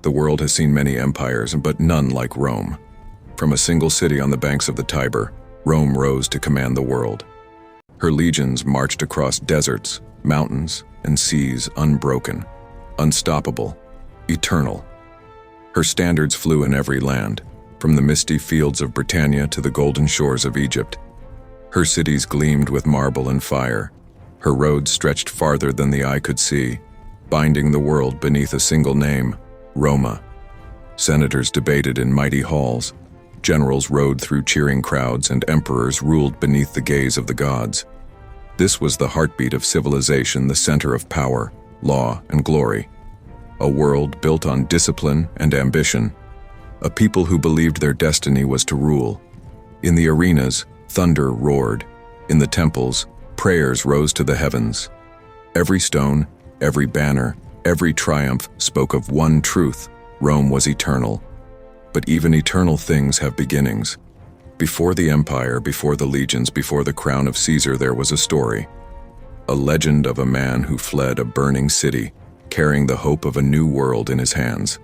The world has seen many empires, but none like Rome. From a single city on the banks of the Tiber, Rome rose to command the world. Her legions marched across deserts, mountains, and seas unbroken, unstoppable, eternal. Her standards flew in every land, from the misty fields of Britannia to the golden shores of Egypt. Her cities gleamed with marble and fire. Her roads stretched farther than the eye could see, binding the world beneath a single name, Roma. Senators debated in mighty halls, generals rode through cheering crowds, and emperors ruled beneath the gaze of the gods. This was the heartbeat of civilization, the center of power, law, and glory. A world built on discipline and ambition. A people who believed their destiny was to rule. In the arenas, thunder roared. In the temples, prayers rose to the heavens. Every stone, every banner, every triumph spoke of one truth: Rome was eternal. But even eternal things have beginnings. Before the empire, before the legions, before the crown of Caesar, there was a story. A legend of a man who fled a burning city, carrying the hope of a new world in his hands.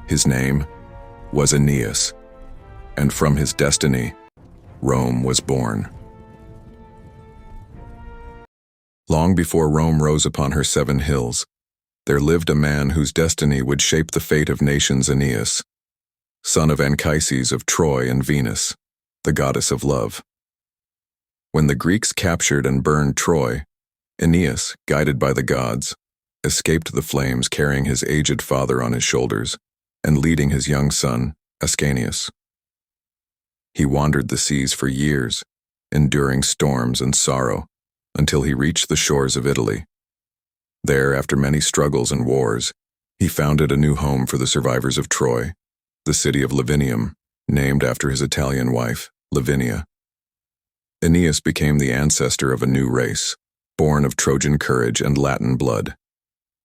His name was Aeneas, and from his destiny, Rome was born. Long before Rome rose upon her 7 hills, there lived a man whose destiny would shape the fate of nations, Aeneas, son of Anchises of Troy and Venus, the goddess of love. When the Greeks captured and burned Troy, Aeneas, guided by the gods, escaped the flames, carrying his aged father on his shoulders and leading his young son, Ascanius. He wandered the seas for years, enduring storms and sorrow, until he reached the shores of Italy. There, after many struggles and wars, he founded a new home for the survivors of Troy, the city of Lavinium, named after his Italian wife, Lavinia. Aeneas became the ancestor of a new race, born of Trojan courage and Latin blood.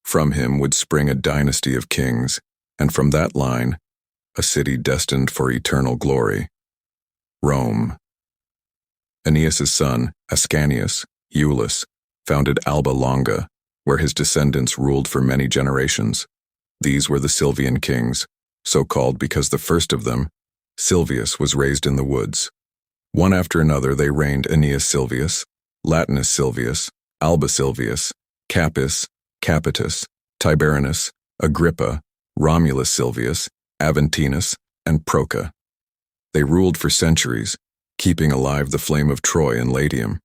From him would spring a dynasty of kings, and from that line, a city destined for eternal glory: Rome. Aeneas's son, Ascanius, Iulus, founded Alba Longa, where his descendants ruled for many generations. These were the Silvian kings, so called because the first of them, Silvius, was raised in the woods. One after another they reigned: Aeneas Silvius, Latinus Silvius, Alba Silvius, Capys, Capitus, Tiberinus, Agrippa, Romulus Silvius, Aventinus, and Proca. They ruled for centuries, keeping alive the flame of Troy and Latium.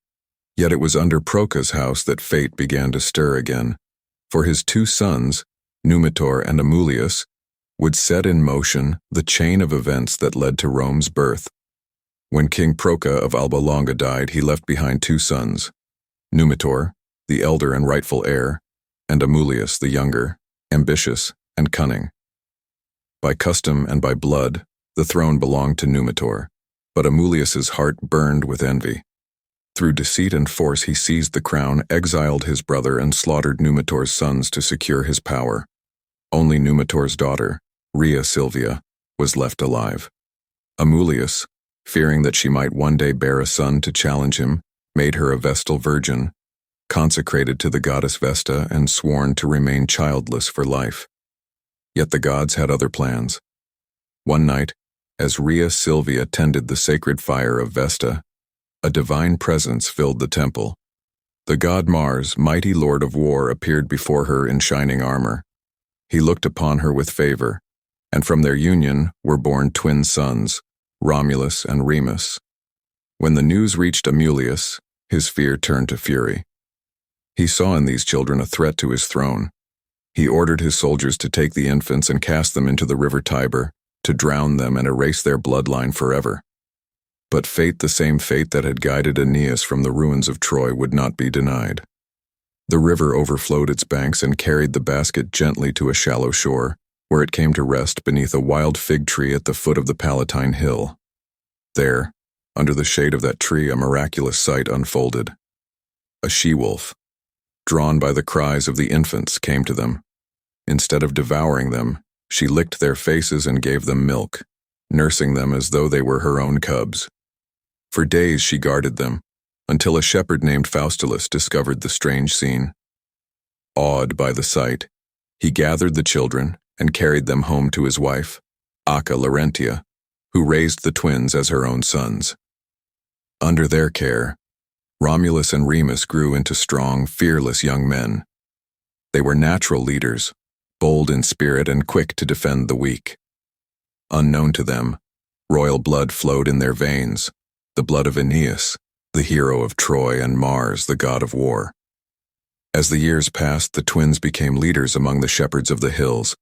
Yet it was under Proca's house that fate began to stir again, for his 2 sons, Numitor and Amulius, would set in motion the chain of events that led to Rome's birth. When King Proca of Alba Longa died, he left behind 2 sons, Numitor, the elder and rightful heir, and Amulius, the younger, ambitious and cunning. By custom and by blood, the throne belonged to Numitor, but Amulius's heart burned with envy. Through deceit and force he seized the crown, exiled his brother, and slaughtered Numitor's sons to secure his power. Only Numitor's daughter, Rhea Silvia, was left alive. Amulius, fearing that she might one day bear a son to challenge him, made her a Vestal virgin, consecrated to the goddess Vesta and sworn to remain childless for life. Yet the gods had other plans. One night, as Rhea Silvia tended the sacred fire of Vesta, a divine presence filled the temple. The god Mars, mighty lord of war, appeared before her in shining armor. He looked upon her with favor, and from their union were born twin sons, Romulus and Remus. When the news reached Amulius, his fear turned to fury. He saw in these children a threat to his throne. He ordered his soldiers to take the infants and cast them into the river Tiber, to drown them and erase their bloodline forever. But fate, the same fate that had guided Aeneas from the ruins of Troy, would not be denied. The river overflowed its banks and carried the basket gently to a shallow shore, where it came to rest beneath a wild fig tree at the foot of the Palatine Hill. There, under the shade of that tree, a miraculous sight unfolded. A she-wolf, drawn by the cries of the infants, came to them. Instead of devouring them, she licked their faces and gave them milk, nursing them as though they were her own cubs. For days she guarded them, until a shepherd named Faustulus discovered the strange scene. Awed by the sight, he gathered the children and carried them home to his wife, Acca Larentia, who raised the twins as her own sons. Under their care, Romulus and Remus grew into strong, fearless young men. They were natural leaders, bold in spirit and quick to defend the weak. Unknown to them, royal blood flowed in their veins, the blood of Aeneas, the hero of Troy, and Mars, the god of war. As the years passed, the twins became leaders among the shepherds of the hills.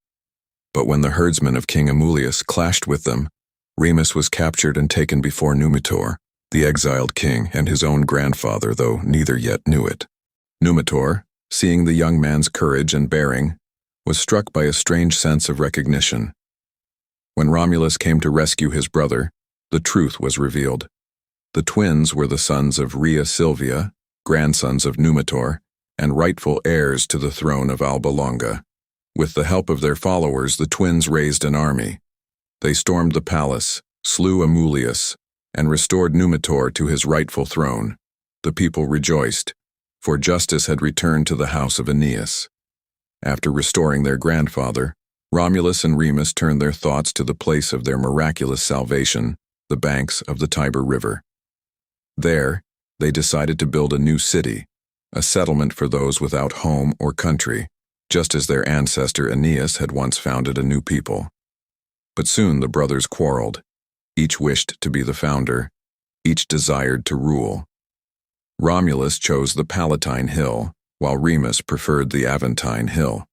But when the herdsmen of King Amulius clashed with them, Remus was captured and taken before Numitor, the exiled king, and his own grandfather, though neither yet knew it. Numitor, seeing the young man's courage and bearing, was struck by a strange sense of recognition. When Romulus came to rescue his brother, the truth was revealed. The twins were the sons of Rhea Silvia, grandsons of Numitor, and rightful heirs to the throne of Alba Longa. With the help of their followers, the twins raised an army. They stormed the palace, slew Amulius, and restored Numitor to his rightful throne. The people rejoiced, for justice had returned to the house of Aeneas. After restoring their grandfather, Romulus and Remus turned their thoughts to the place of their miraculous salvation, the banks of the Tiber River. There, they decided to build a new city, a settlement for those without home or country, just as their ancestor Aeneas had once founded a new people. But soon the brothers quarreled. Each wished to be the founder. Each desired to rule. Romulus chose the Palatine Hill, while Remus preferred the Aventine Hill.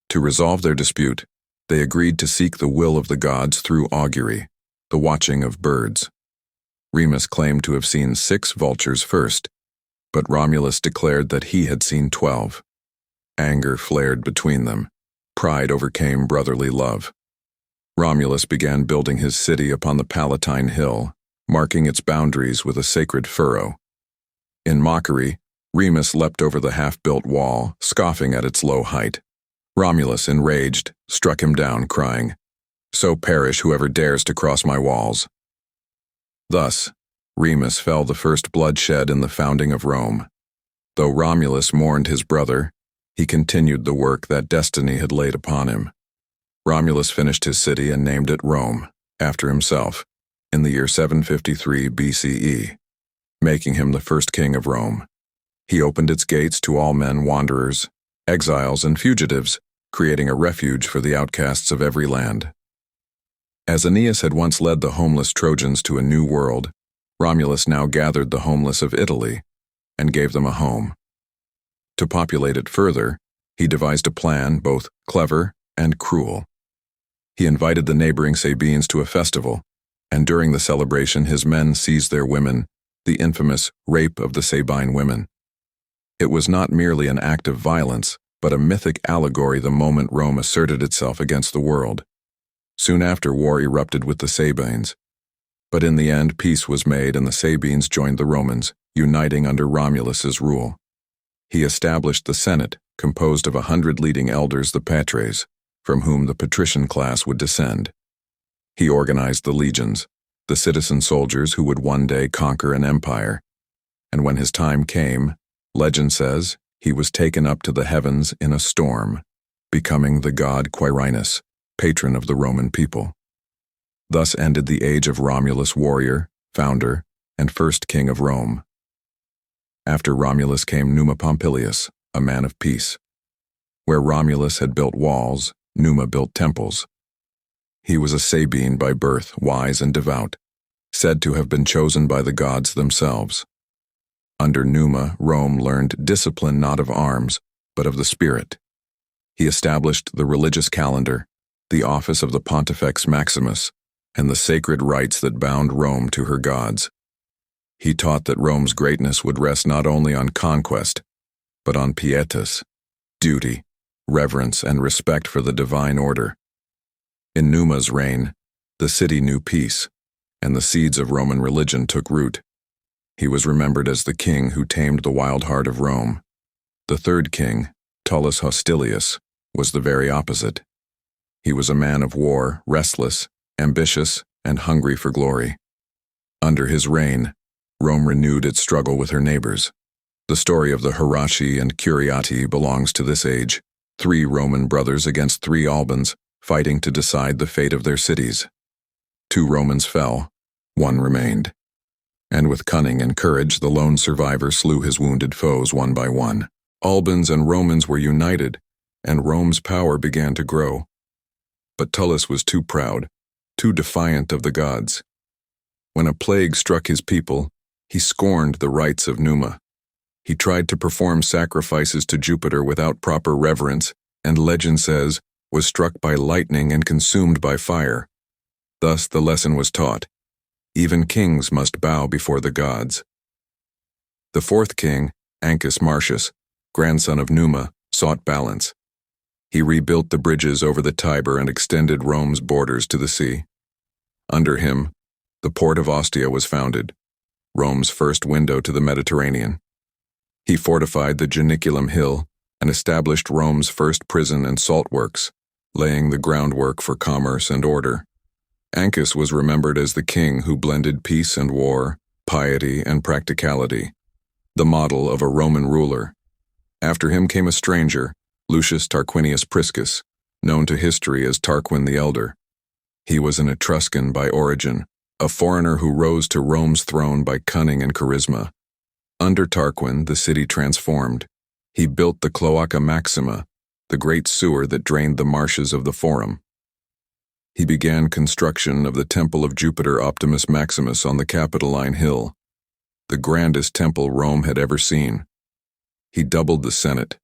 To resolve their dispute, they agreed to seek the will of the gods through augury, the watching of birds. Remus claimed to have seen 6 vultures first, but Romulus declared that he had seen 12. Anger flared between them. Pride overcame brotherly love. Romulus began building his city upon the Palatine Hill, marking its boundaries with a sacred furrow. In mockery, Remus leapt over the half-built wall, scoffing at its low height. Romulus, enraged, struck him down, crying, "So perish whoever dares to cross my walls." Thus, Remus fell the first bloodshed in the founding of Rome. Though Romulus mourned his brother, he continued the work that destiny had laid upon him. Romulus finished his city and named it Rome, after himself, in the year 753 BCE, making him the first king of Rome. He opened its gates to all men, wanderers, exiles, and fugitives, creating a refuge for the outcasts of every land. As Aeneas had once led the homeless Trojans to a new world, Romulus now gathered the homeless of Italy and gave them a home. To populate it further, he devised a plan both clever and cruel. He invited the neighboring Sabines to a festival, and during the celebration his men seized their women, the infamous rape of the Sabine women. It was not merely an act of violence, but a mythic allegory the moment Rome asserted itself against the world. Soon after, war erupted with the Sabines. But in the end, peace was made and the Sabines joined the Romans, uniting under Romulus's rule. He established the Senate, composed of 100 leading elders, the patres, from whom the patrician class would descend. He organized the legions, the citizen soldiers who would one day conquer an empire. And when his time came, legend says, he was taken up to the heavens in a storm, becoming the god Quirinus, patron of the Roman people. Thus ended the age of Romulus, warrior, founder, and first king of Rome. After Romulus came Numa Pompilius, a man of peace. Where Romulus had built walls, Numa built temples. He was a Sabine by birth, wise and devout, said to have been chosen by the gods themselves. Under Numa, Rome learned discipline not of arms, but of the spirit. He established the religious calendar, the office of the Pontifex Maximus, and the sacred rites that bound Rome to her gods. He taught that Rome's greatness would rest not only on conquest, but on pietas, duty, reverence, and respect for the divine order. In Numa's reign, the city knew peace, and the seeds of Roman religion took root. He was remembered as the king who tamed the wild heart of Rome. The third king, Tullus Hostilius, was the very opposite. He was a man of war, restless, ambitious, and hungry for glory. Under his reign, Rome renewed its struggle with her neighbors. The story of the Hieraci and Curiati belongs to this age, 3 Roman brothers against 3 Albans, fighting to decide the fate of their cities. 2 Romans fell, 1 remained. And with cunning and courage, the lone survivor slew his wounded foes one by one. Albans and Romans were united, and Rome's power began to grow. But Tullus was too proud, too defiant of the gods. When a plague struck his people, he scorned the rites of Numa. He tried to perform sacrifices to Jupiter without proper reverence, and legend says, was struck by lightning and consumed by fire. Thus the lesson was taught. Even kings must bow before the gods. The 4th king, Ancus Marcius, grandson of Numa, sought balance. He rebuilt the bridges over the Tiber and extended Rome's borders to the sea. Under him, the port of Ostia was founded, Rome's first window to the Mediterranean. He fortified the Janiculum Hill and established Rome's first prison and salt works, laying the groundwork for commerce and order. Ancus was remembered as the king who blended peace and war, piety and practicality, the model of a Roman ruler. After him came a stranger, Lucius Tarquinius Priscus, known to history as Tarquin the Elder. He was an Etruscan by origin, a foreigner who rose to Rome's throne by cunning and charisma. Under Tarquin, the city transformed. He built the Cloaca Maxima, the great sewer that drained the marshes of the Forum. He began construction of the Temple of Jupiter Optimus Maximus on the Capitoline Hill, the grandest temple Rome had ever seen. He doubled the Senate,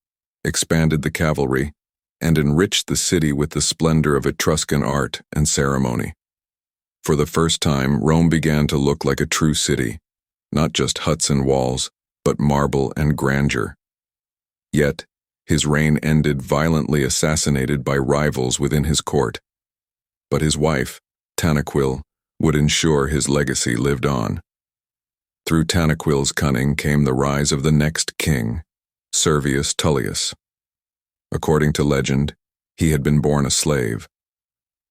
expanded the cavalry, and enriched the city with the splendor of Etruscan art and ceremony. For the first time, Rome began to look like a true city, not just huts and walls, but marble and grandeur. Yet, his reign ended violently assassinated by rivals within his court. But his wife, Tanaquil, would ensure his legacy lived on. Through Tanaquil's cunning came the rise of the next king, Servius Tullius. According to legend, he had been born a slave.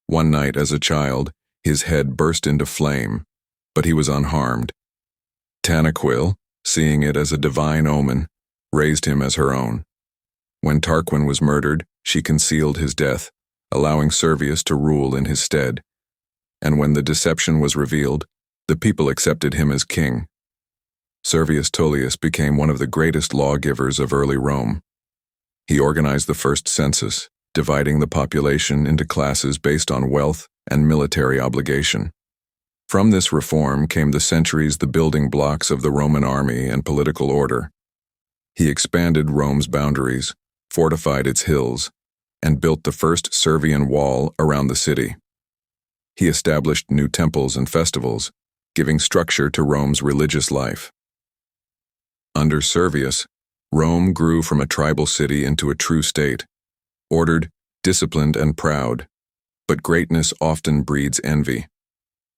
One night as a child, his head burst into flame, but he was unharmed. Tanaquil, seeing it as a divine omen, raised him as her own. When Tarquin was murdered, she concealed his death, allowing Servius to rule in his stead. And when the deception was revealed, the people accepted him as king. Servius Tullius became one of the greatest lawgivers of early Rome. He organized the first census, dividing the population into classes based on wealth and military obligation. From this reform came the building blocks of the Roman army and political order. He expanded Rome's boundaries, fortified its hills, and built the first Servian wall around the city. He established new temples and festivals, giving structure to Rome's religious life. Under Servius, Rome grew from a tribal city into a true state, ordered, disciplined, and proud. But greatness often breeds envy.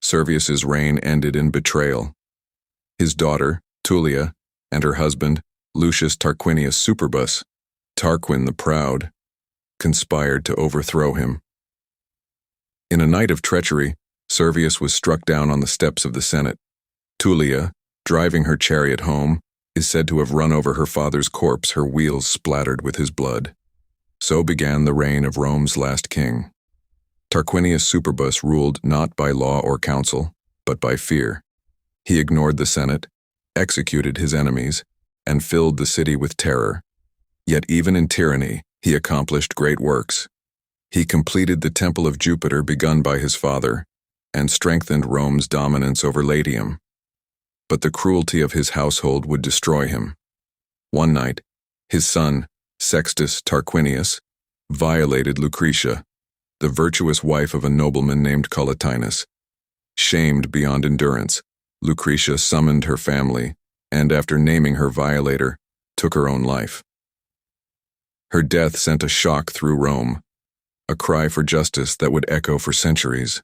Servius's reign ended in betrayal. His daughter, Tullia, and her husband, Lucius Tarquinius Superbus, Tarquin the Proud, conspired to overthrow him. In a night of treachery, Servius was struck down on the steps of the Senate. Tullia, driving her chariot home, is said to have run over her father's corpse, her wheels splattered with his blood. So began the reign of Rome's last king. Tarquinius Superbus ruled not by law or counsel, but by fear. He ignored the Senate, executed his enemies, and filled the city with terror. Yet even in tyranny, he accomplished great works. He completed the Temple of Jupiter begun by his father, and strengthened Rome's dominance over Latium. But the cruelty of his household would destroy him. One night, his son, Sextus Tarquinius, violated Lucretia, the virtuous wife of a nobleman named Collatinus. Shamed beyond endurance, Lucretia summoned her family, and after naming her violator, took her own life. Her death sent a shock through Rome, a cry for justice that would echo for centuries.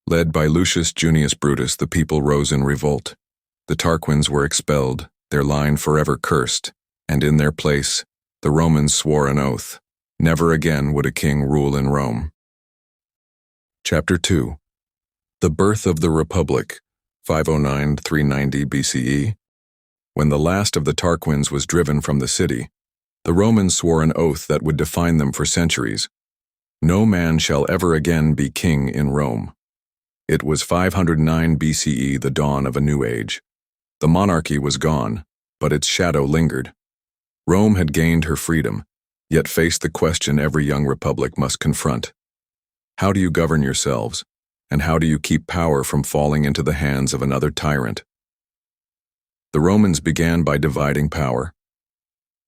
Led by Lucius Junius Brutus, the people rose in revolt. The Tarquins were expelled, their line forever cursed, and in their place, the Romans swore an oath. Never again would a king rule in Rome. Chapter 2. The Birth of the Republic, 509–390 BCE. When the last of the Tarquins was driven from the city, the Romans swore an oath that would define them for centuries. No man shall ever again be king in Rome. It was 509 BCE, the dawn of a new age. The monarchy was gone, but its shadow lingered. Rome had gained her freedom, yet faced the question every young republic must confront. How do you govern yourselves, and how do you keep power from falling into the hands of another tyrant? The Romans began by dividing power.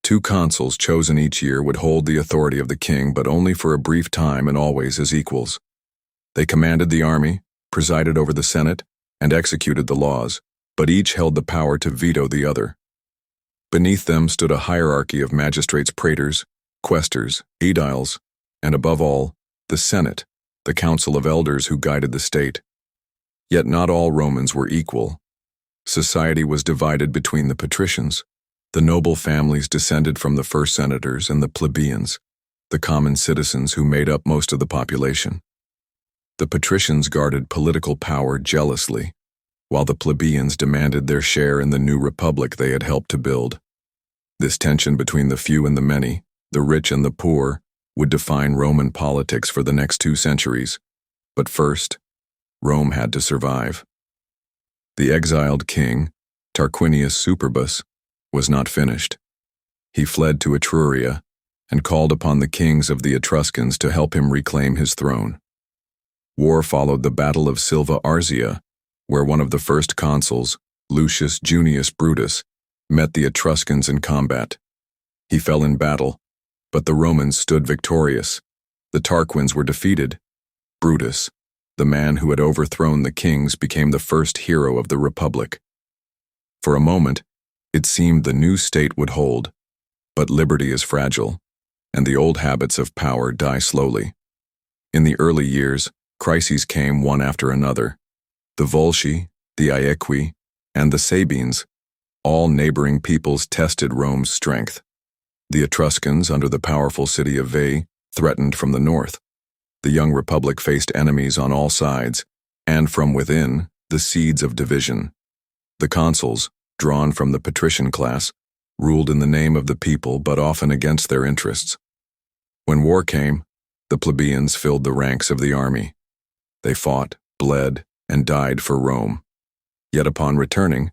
2 consuls chosen each year would hold the authority of the king, but only for a brief time and always as equals. They commanded the army, presided over the Senate, and executed the laws, but each held the power to veto the other. Beneath them stood a hierarchy of magistrates, praetors, quaestors, aediles, and above all, the Senate, the council of elders who guided the state. Yet not all Romans were equal. Society was divided between the patricians, the noble families descended from the first senators, and the plebeians, the common citizens who made up most of the population. The patricians guarded political power jealously, while the plebeians demanded their share in the new republic they had helped to build. This tension between the few and the many, the rich and the poor, would define Roman politics for the next 2 centuries. But first, Rome had to survive. The exiled king, Tarquinius Superbus, was not finished. He fled to Etruria and called upon the kings of the Etruscans to help him reclaim his throne. War followed the Battle of Silva Arzia, where one of the first consuls, Lucius Junius Brutus, met the Etruscans in combat. He fell in battle, but the Romans stood victorious. The Tarquins were defeated. Brutus, the man who had overthrown the kings, became the first hero of the Republic. For a moment, it seemed the new state would hold, but liberty is fragile, and the old habits of power die slowly. In the early years, crises came one after another. The Volsci, the Aequi, and the Sabines, all neighboring peoples, tested Rome's strength. The Etruscans, under the powerful city of Veii, threatened from the north. The young republic faced enemies on all sides, and from within, the seeds of division. The consuls, drawn from the patrician class, ruled in the name of the people but often against their interests. When war came, the plebeians filled the ranks of the army. They fought, bled, and died for Rome. Yet upon returning,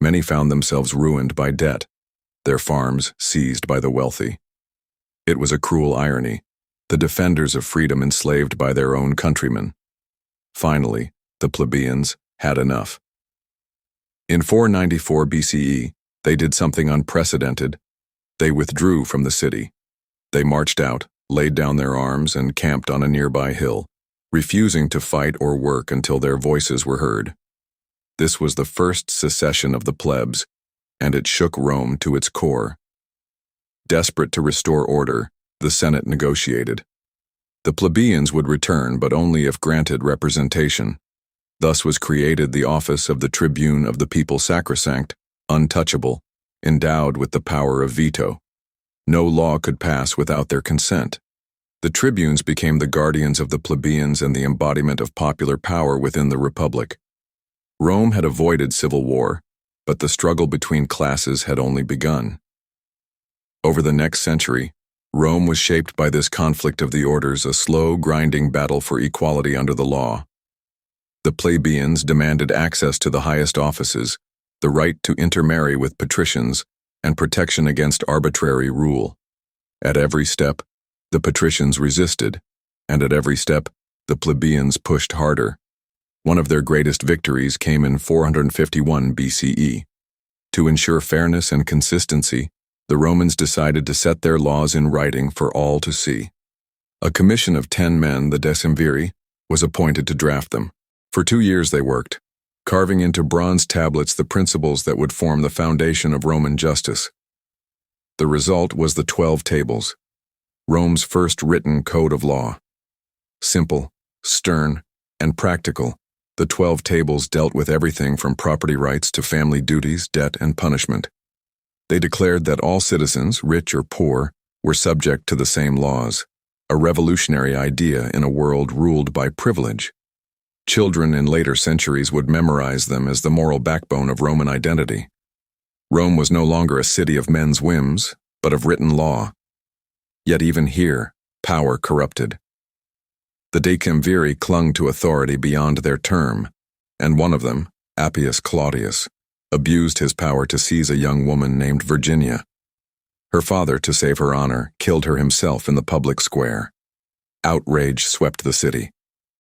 many found themselves ruined by debt, their farms seized by the wealthy. It was a cruel irony, the defenders of freedom enslaved by their own countrymen. Finally, the plebeians had enough. In 494 BCE, they did something unprecedented. They withdrew from the city. They marched out, laid down their arms, and camped on a nearby hill, refusing to fight or work until their voices were heard. This was the first secession of the plebs, and it shook Rome to its core. Desperate to restore order, the Senate negotiated. The plebeians would return, but only if granted representation. Thus was created the office of the tribune of the people, sacrosanct, untouchable, endowed with the power of veto. No law could pass without their consent. The tribunes became the guardians of the plebeians and the embodiment of popular power within the Republic. Rome had avoided civil war, but the struggle between classes had only begun. Over the next century, Rome was shaped by this conflict of the orders, a slow, grinding battle for equality under the law. The plebeians demanded access to the highest offices, the right to intermarry with patricians, and protection against arbitrary rule. At every step, the patricians resisted, and at every step, the plebeians pushed harder. One of their greatest victories came in 451 BCE. To ensure fairness and consistency, the Romans decided to set their laws in writing for all to see. A commission of 10 men, the decemviri, was appointed to draft them. For 2 years they worked, carving into bronze tablets the principles that would form the foundation of Roman justice. The result was the 12 Tables, Rome's first written code of law. Simple, stern, and practical, the 12 Tables dealt with everything from property rights to family duties, debt, and punishment. They declared that all citizens, rich or poor, were subject to the same laws, a revolutionary idea in a world ruled by privilege. Children in later centuries would memorize them as the moral backbone of Roman identity. Rome was no longer a city of men's whims, but of written law. Yet even here, power corrupted. The decemviri clung to authority beyond their term, and one of them, Appius Claudius, abused his power to seize a young woman named Virginia. Her father, to save her honor, killed her himself in the public square. Outrage swept the city.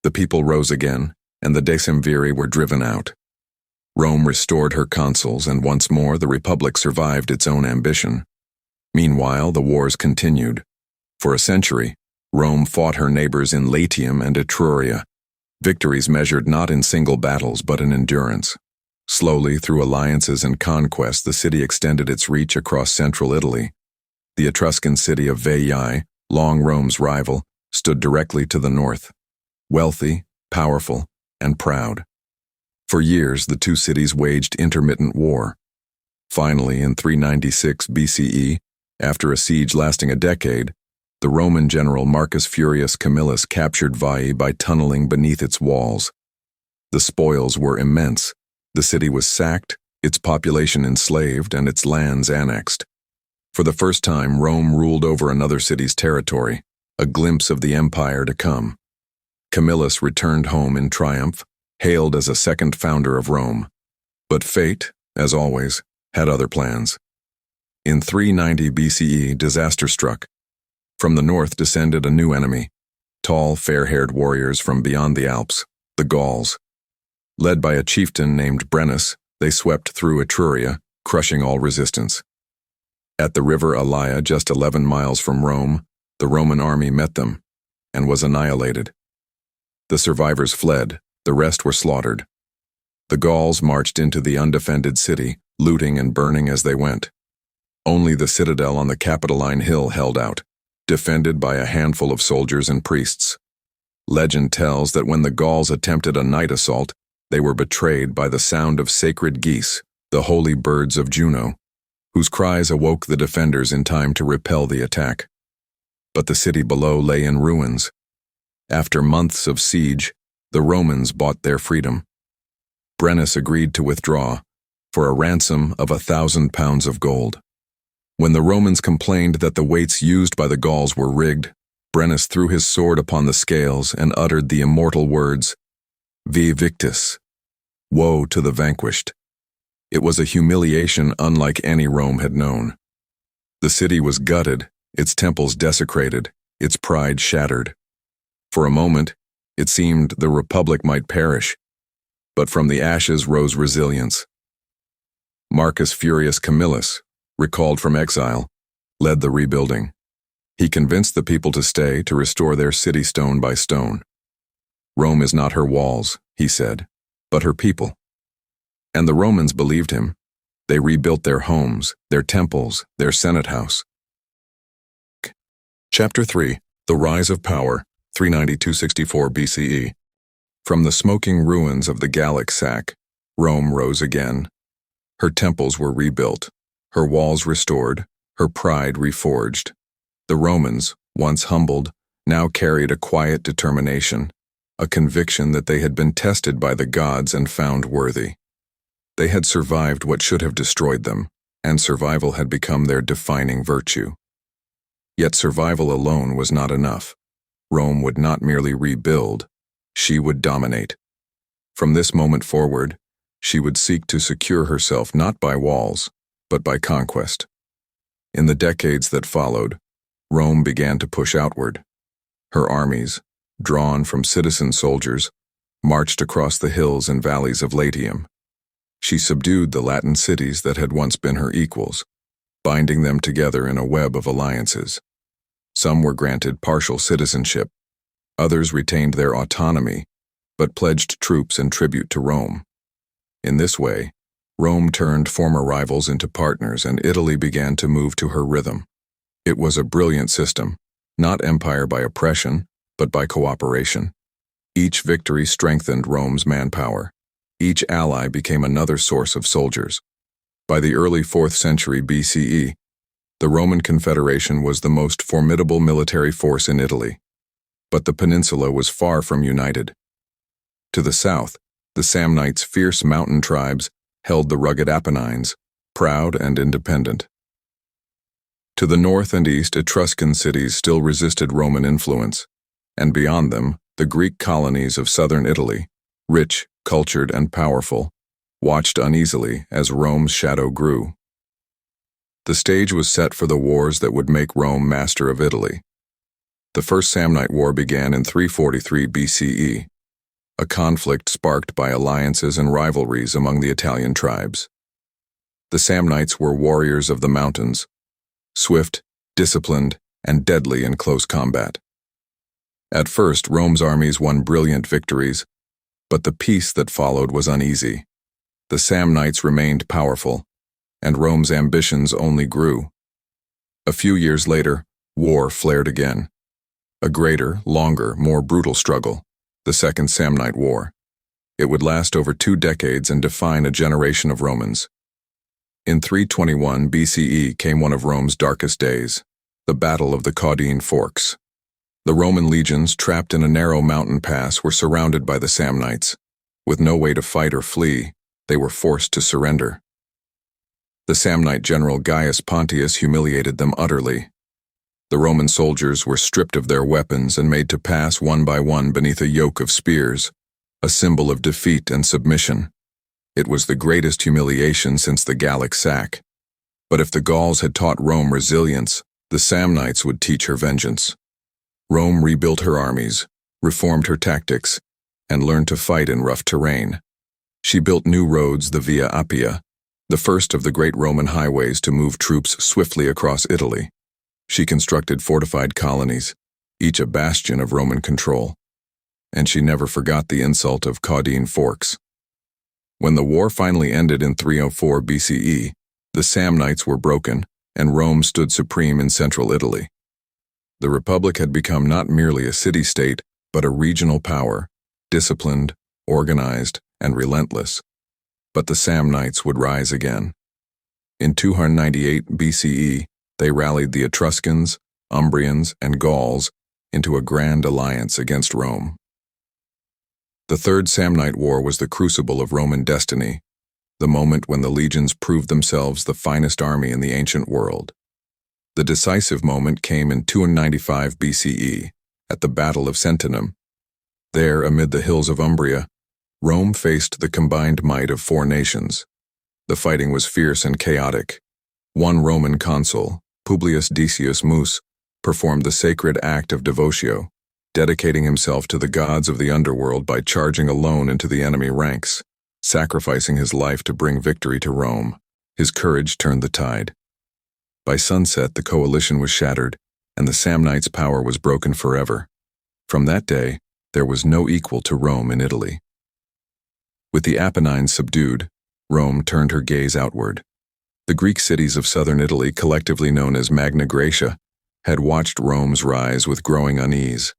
The people rose again, and the decemviri were driven out. Rome restored her consuls, and once more the Republic survived its own ambition. Meanwhile, the wars continued. For a century, Rome fought her neighbors in Latium and Etruria, victories measured not in single battles but in endurance. Slowly, through alliances and conquests, the city extended its reach across central Italy. The Etruscan city of Veii, long Rome's rival, stood directly to the north. Wealthy, powerful, and proud. For years, the two cities waged intermittent war. Finally, in 396 BCE, after a siege lasting a decade, the Roman general Marcus Furius Camillus captured Veii by tunneling beneath its walls. The spoils were immense. The city was sacked, its population enslaved, and its lands annexed. For the first time, Rome ruled over another city's territory, a glimpse of the empire to come. Camillus returned home in triumph, hailed as a second founder of Rome. But fate, as always, had other plans. In 390 BCE, disaster struck. From the north descended a new enemy, tall, fair-haired warriors from beyond the Alps, the Gauls. Led by a chieftain named Brennus, they swept through Etruria, crushing all resistance. At the river Alaia, just 11 miles from Rome, the Roman army met them and was annihilated. The survivors fled, the rest were slaughtered. The Gauls marched into the undefended city, looting and burning as they went. Only the citadel on the Capitoline Hill held out, defended by a handful of soldiers and priests. Legend tells that when the Gauls attempted a night assault, they were betrayed by the sound of sacred geese, the holy birds of Juno, whose cries awoke the defenders in time to repel the attack. But the city below lay in ruins. After months of siege, the Romans bought their freedom. Brennus agreed to withdraw, for a ransom of 1,000 pounds of gold. When the Romans complained that the weights used by the Gauls were rigged, Brennus threw his sword upon the scales and uttered the immortal words, "Vi victis," woe to the vanquished. It was a humiliation unlike any Rome had known. The city was gutted, its temples desecrated, its pride shattered. For a moment, it seemed the Republic might perish, but from the ashes rose resilience. Marcus Furius Camillus, recalled from exile, led the rebuilding. He convinced the people to stay to restore their city stone by stone. Rome is not her walls, he said, but her people. And the Romans believed him. They rebuilt their homes, their temples, their Senate house. Chapter 3. The Rise of Power, 390–264 BCE. From the smoking ruins of the Gallic sack, Rome rose again. Her temples were rebuilt, her walls restored, her pride reforged. The Romans, once humbled, now carried a quiet determination, a conviction that they had been tested by the gods and found worthy. They had survived what should have destroyed them, and survival had become their defining virtue. Yet survival alone was not enough. Rome would not merely rebuild, she would dominate. From this moment forward, she would seek to secure herself not by walls, but by conquest. In the decades that followed, Rome began to push outward. Her armies, drawn from citizen soldiers, marched across the hills and valleys of Latium. She subdued the Latin cities that had once been her equals, binding them together in a web of alliances. Some were granted partial citizenship, others retained their autonomy, but pledged troops and tribute to Rome. In this way, Rome turned former rivals into partners, and Italy began to move to her rhythm. It was a brilliant system, not empire by oppression, but by cooperation. Each victory strengthened Rome's manpower. Each ally became another source of soldiers. By the early 4th century BCE, the Roman Confederation was the most formidable military force in Italy. But the peninsula was far from united. To the south, the Samnites' fierce mountain tribes held the rugged Apennines, proud and independent. To the north and east, Etruscan cities still resisted Roman influence, and beyond them, The Greek colonies of southern Italy, rich, cultured, and powerful, watched uneasily as Rome's shadow grew. The stage was set for the wars that would make Rome master of Italy. The First Samnite War began in 343 BCE, a conflict sparked by alliances and rivalries among the Italian tribes. The Samnites were warriors of the mountains, swift, disciplined, and deadly in close combat. At first, Rome's armies won brilliant victories, but the peace that followed was uneasy. The Samnites remained powerful, and Rome's ambitions only grew. A few years later, war flared again. A greater, longer, more brutal struggle, the Second Samnite War. It would last over 2 decades and define a generation of Romans. In 321 BCE came one of Rome's darkest days, the Battle of the Caudine Forks. The Roman legions, trapped in a narrow mountain pass, were surrounded by the Samnites. With no way to fight or flee, they were forced to surrender. The Samnite general Gaius Pontius humiliated them utterly. The Roman soldiers were stripped of their weapons and made to pass one by one beneath a yoke of spears, a symbol of defeat and submission. It was the greatest humiliation since the Gallic sack. But if the Gauls had taught Rome resilience, the Samnites would teach her vengeance. Rome rebuilt her armies, reformed her tactics, and learned to fight in rough terrain. She built new roads, the Via Appia, the first of the great Roman highways to move troops swiftly across Italy. She constructed fortified colonies, each a bastion of Roman control. And she never forgot the insult of Caudine Forks. When the war finally ended in 304 BCE, the Samnites were broken, and Rome stood supreme in central Italy. The Republic had become not merely a city-state, but a regional power, disciplined, organized, and relentless. But the Samnites would rise again. In 298 BCE, they rallied the Etruscans, Umbrians, and Gauls into a grand alliance against Rome. The Third Samnite War was the crucible of Roman destiny, the moment when the legions proved themselves the finest army in the ancient world. The decisive moment came in 295 BCE, at the Battle of Sentinum. There, amid the hills of Umbria, Rome faced the combined might of 4 nations. The fighting was fierce and chaotic. One Roman consul, Publius Decius Mus, performed the sacred act of devotio, dedicating himself to the gods of the underworld by charging alone into the enemy ranks, sacrificing his life to bring victory to Rome. His courage turned the tide. By sunset, the coalition was shattered, and the Samnites' power was broken forever. From that day, there was no equal to Rome in Italy. With the Apennines subdued, Rome turned her gaze outward. The Greek cities of southern Italy, collectively known as Magna Graecia, had watched Rome's rise with growing unease.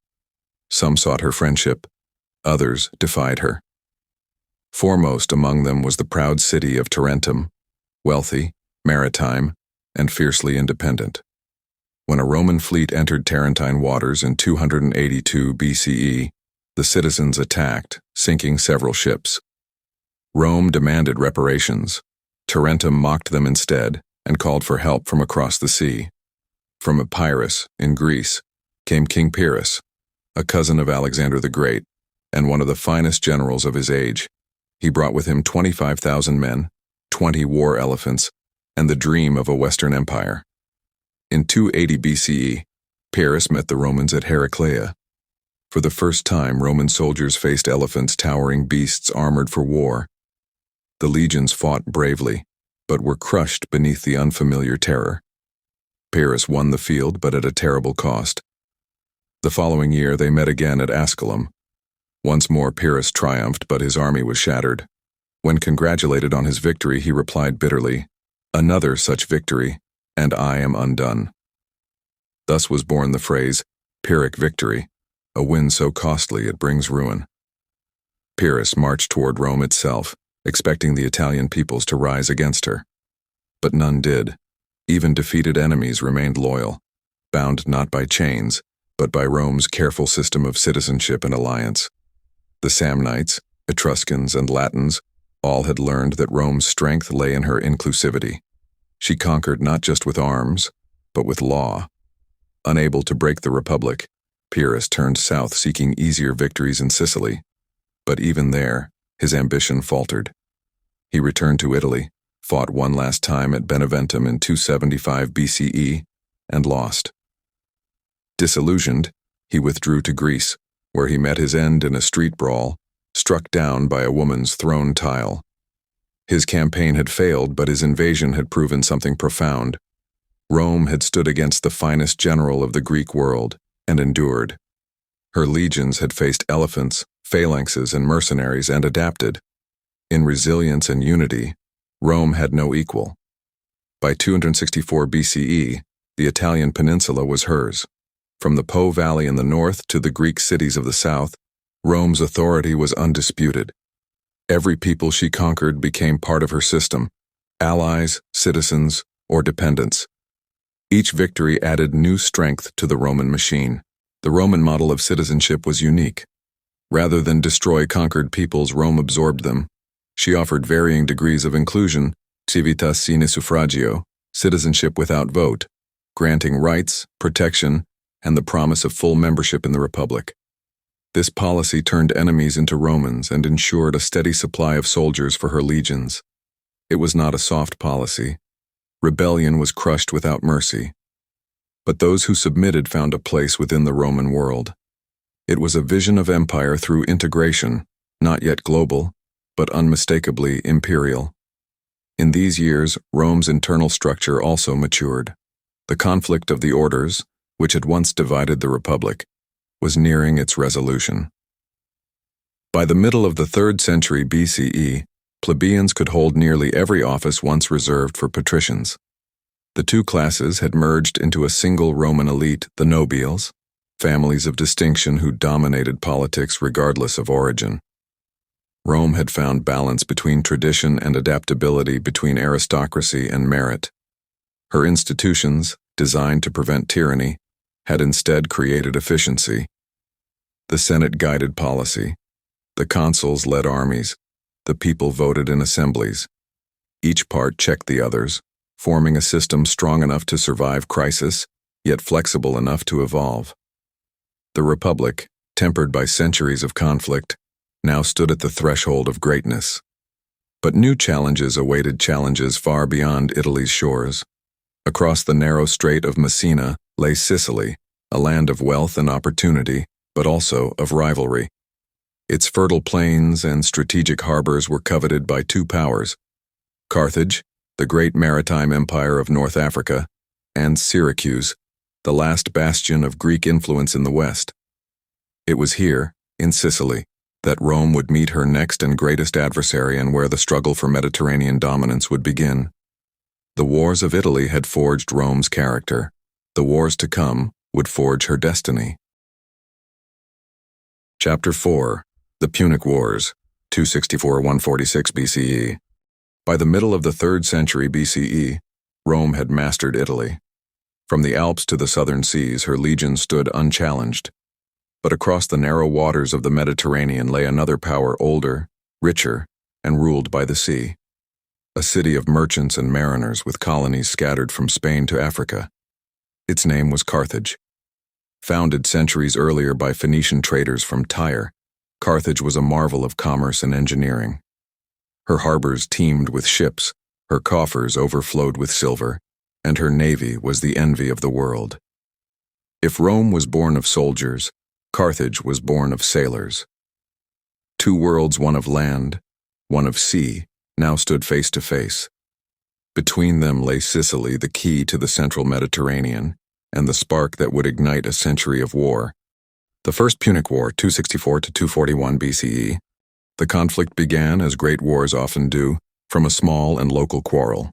Some sought her friendship, others defied her. Foremost among them was the proud city of Tarentum, wealthy, maritime, and fiercely independent. When a Roman fleet entered Tarentine waters in 282 BCE, the citizens attacked, sinking several ships. Rome demanded reparations. Tarentum mocked them instead and called for help from across the sea. From Epirus, in Greece, came King Pyrrhus, a cousin of Alexander the Great, and one of the finest generals of his age. He brought with him 25,000 men, 20 war elephants, and the dream of a Western empire. In 280 BCE, Pyrrhus met the Romans at Heraclea. For the first time, Roman soldiers faced elephants, towering beasts armored for war. The legions fought bravely, but were crushed beneath the unfamiliar terror. Pyrrhus won the field, but at a terrible cost. The following year, they met again at Asculum. Once more, Pyrrhus triumphed, but his army was shattered. When congratulated on his victory, he replied bitterly, "Another such victory, and I am undone." Thus was born the phrase, Pyrrhic victory, a win so costly it brings ruin. Pyrrhus marched toward Rome itself, expecting the Italian peoples to rise against her. But none did. Even defeated enemies remained loyal, bound not by chains, but by Rome's careful system of citizenship and alliance. The Samnites, Etruscans, and Latins all had learned that Rome's strength lay in her inclusivity. She conquered not just with arms, but with law. Unable to break the Republic, Pyrrhus turned south seeking easier victories in Sicily, but even there, his ambition faltered. He returned to Italy, fought one last time at Beneventum in 275 BCE, and lost. Disillusioned, he withdrew to Greece, where he met his end in a street brawl, struck down by a woman's thrown tile. His campaign had failed, but his invasion had proven something profound. Rome had stood against the finest general of the Greek world, and endured. Her legions had faced elephants, phalanxes, and mercenaries, and adapted. In resilience and unity, Rome had no equal. By 264 BCE, the Italian peninsula was hers. From the Po Valley in the north to the Greek cities of the south, Rome's authority was undisputed. Every people she conquered became part of her system, allies, citizens, or dependents. Each victory added new strength to the Roman machine. The Roman model of citizenship was unique. Rather than destroy conquered peoples, Rome absorbed them. She offered varying degrees of inclusion, civitas sine suffragio, citizenship without vote, granting rights, protection, and the promise of full membership in the Republic. This policy turned enemies into Romans and ensured a steady supply of soldiers for her legions. It was not a soft policy. Rebellion was crushed without mercy. But those who submitted found a place within the Roman world. It was a vision of empire through integration, not yet global, but unmistakably imperial. In these years, Rome's internal structure also matured. The conflict of the orders, which had once divided the Republic, was nearing its resolution. By the middle of the 3rd century BCE, plebeians could hold nearly every office once reserved for patricians. The two classes had merged into a single Roman elite, the nobiles, families of distinction who dominated politics regardless of origin. Rome had found balance between tradition and adaptability, between aristocracy and merit. Her institutions, designed to prevent tyranny, had instead created efficiency. The Senate guided policy. The consuls led armies. The people voted in assemblies. Each part checked the others, forming a system strong enough to survive crisis, yet flexible enough to evolve. The Republic, tempered by centuries of conflict, now stood at the threshold of greatness. But new challenges awaited, challenges far beyond Italy's shores. Across the narrow strait of Messina lay Sicily, a land of wealth and opportunity, but also of rivalry. Its fertile plains and strategic harbors were coveted by two powers: Carthage, the great maritime empire of North Africa, and Syracuse, the last bastion of Greek influence in the West. It was here, in Sicily, that Rome would meet her next and greatest adversary, and where the struggle for Mediterranean dominance would begin. The wars of Italy had forged Rome's character. The wars to come would forge her destiny. Chapter 4. The Punic Wars, 264–146 BCE. By the middle of the 3rd century BCE, Rome had mastered Italy. From the Alps to the southern seas, her legions stood unchallenged. But across the narrow waters of the Mediterranean lay another power, older, richer, and ruled by the sea. A city of merchants and mariners with colonies scattered from Spain to Africa. Its name was Carthage. Founded centuries earlier by Phoenician traders from Tyre, Carthage was a marvel of commerce and engineering. Her harbors teemed with ships, her coffers overflowed with silver, and her navy was the envy of the world. If Rome was born of soldiers, Carthage was born of sailors. Two worlds, one of land, one of sea, now stood face to face. Between them lay Sicily, the key to the central Mediterranean, and the spark that would ignite a century of war. The First Punic War, 264–241 BCE. The conflict began, as great wars often do, from a small and local quarrel.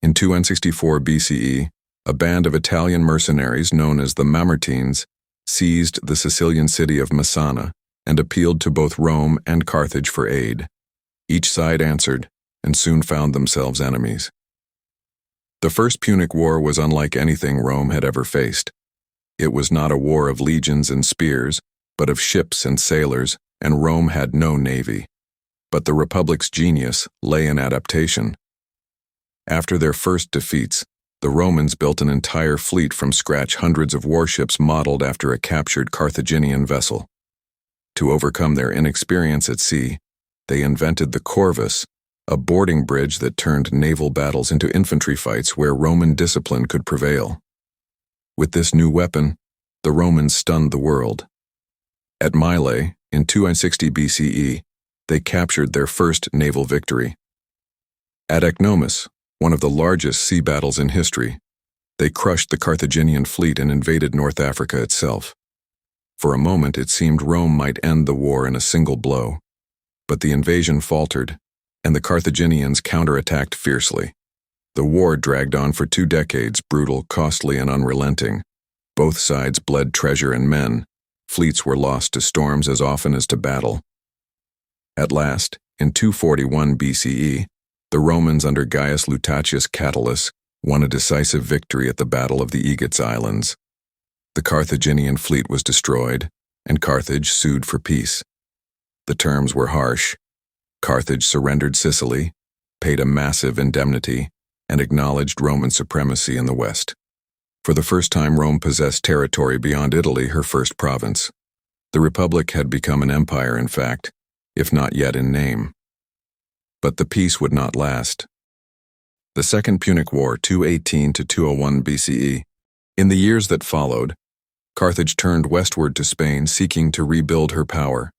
In 264 BCE, a band of Italian mercenaries known as the Mamertines seized the Sicilian city of Messana and appealed to both Rome and Carthage for aid. Each side answered, and soon found themselves enemies. The First Punic War was unlike anything Rome had ever faced. It was not a war of legions and spears, but of ships and sailors, and Rome had no navy. But the Republic's genius lay in adaptation. After their first defeats, The Romans built an entire fleet from scratch, hundreds of warships modeled after a captured Carthaginian vessel. To overcome their inexperience at sea, they invented the corvus, a boarding bridge that turned naval battles into infantry fights where Roman discipline could prevail. With this new weapon, the Romans stunned the world. At Mylae, in 260 BCE, they captured their first naval victory. At Ecnomus, one of the largest sea battles in history, they crushed the Carthaginian fleet and invaded North Africa itself. For a moment, it seemed Rome might end the war in a single blow. But the invasion faltered, and the Carthaginians counterattacked fiercely. The war dragged on for 2 decades, brutal, costly, and unrelenting. Both sides bled treasure and men. Fleets were lost to storms as often as to battle. At last, in 241 BCE, the Romans under Gaius Lutatius Catulus won a decisive victory at the Battle of the Aegates Islands. The Carthaginian fleet was destroyed, and Carthage sued for peace. The terms were harsh. Carthage surrendered Sicily, paid a massive indemnity, and acknowledged Roman supremacy in the West. For the first time, Rome possessed territory beyond Italy, her first province. The Republic had become an empire, in fact, if not yet in name. But the peace would not last. The Second Punic War, 218 to 201 BCE. In the years that followed, Carthage turned westward to Spain, seeking to rebuild her power.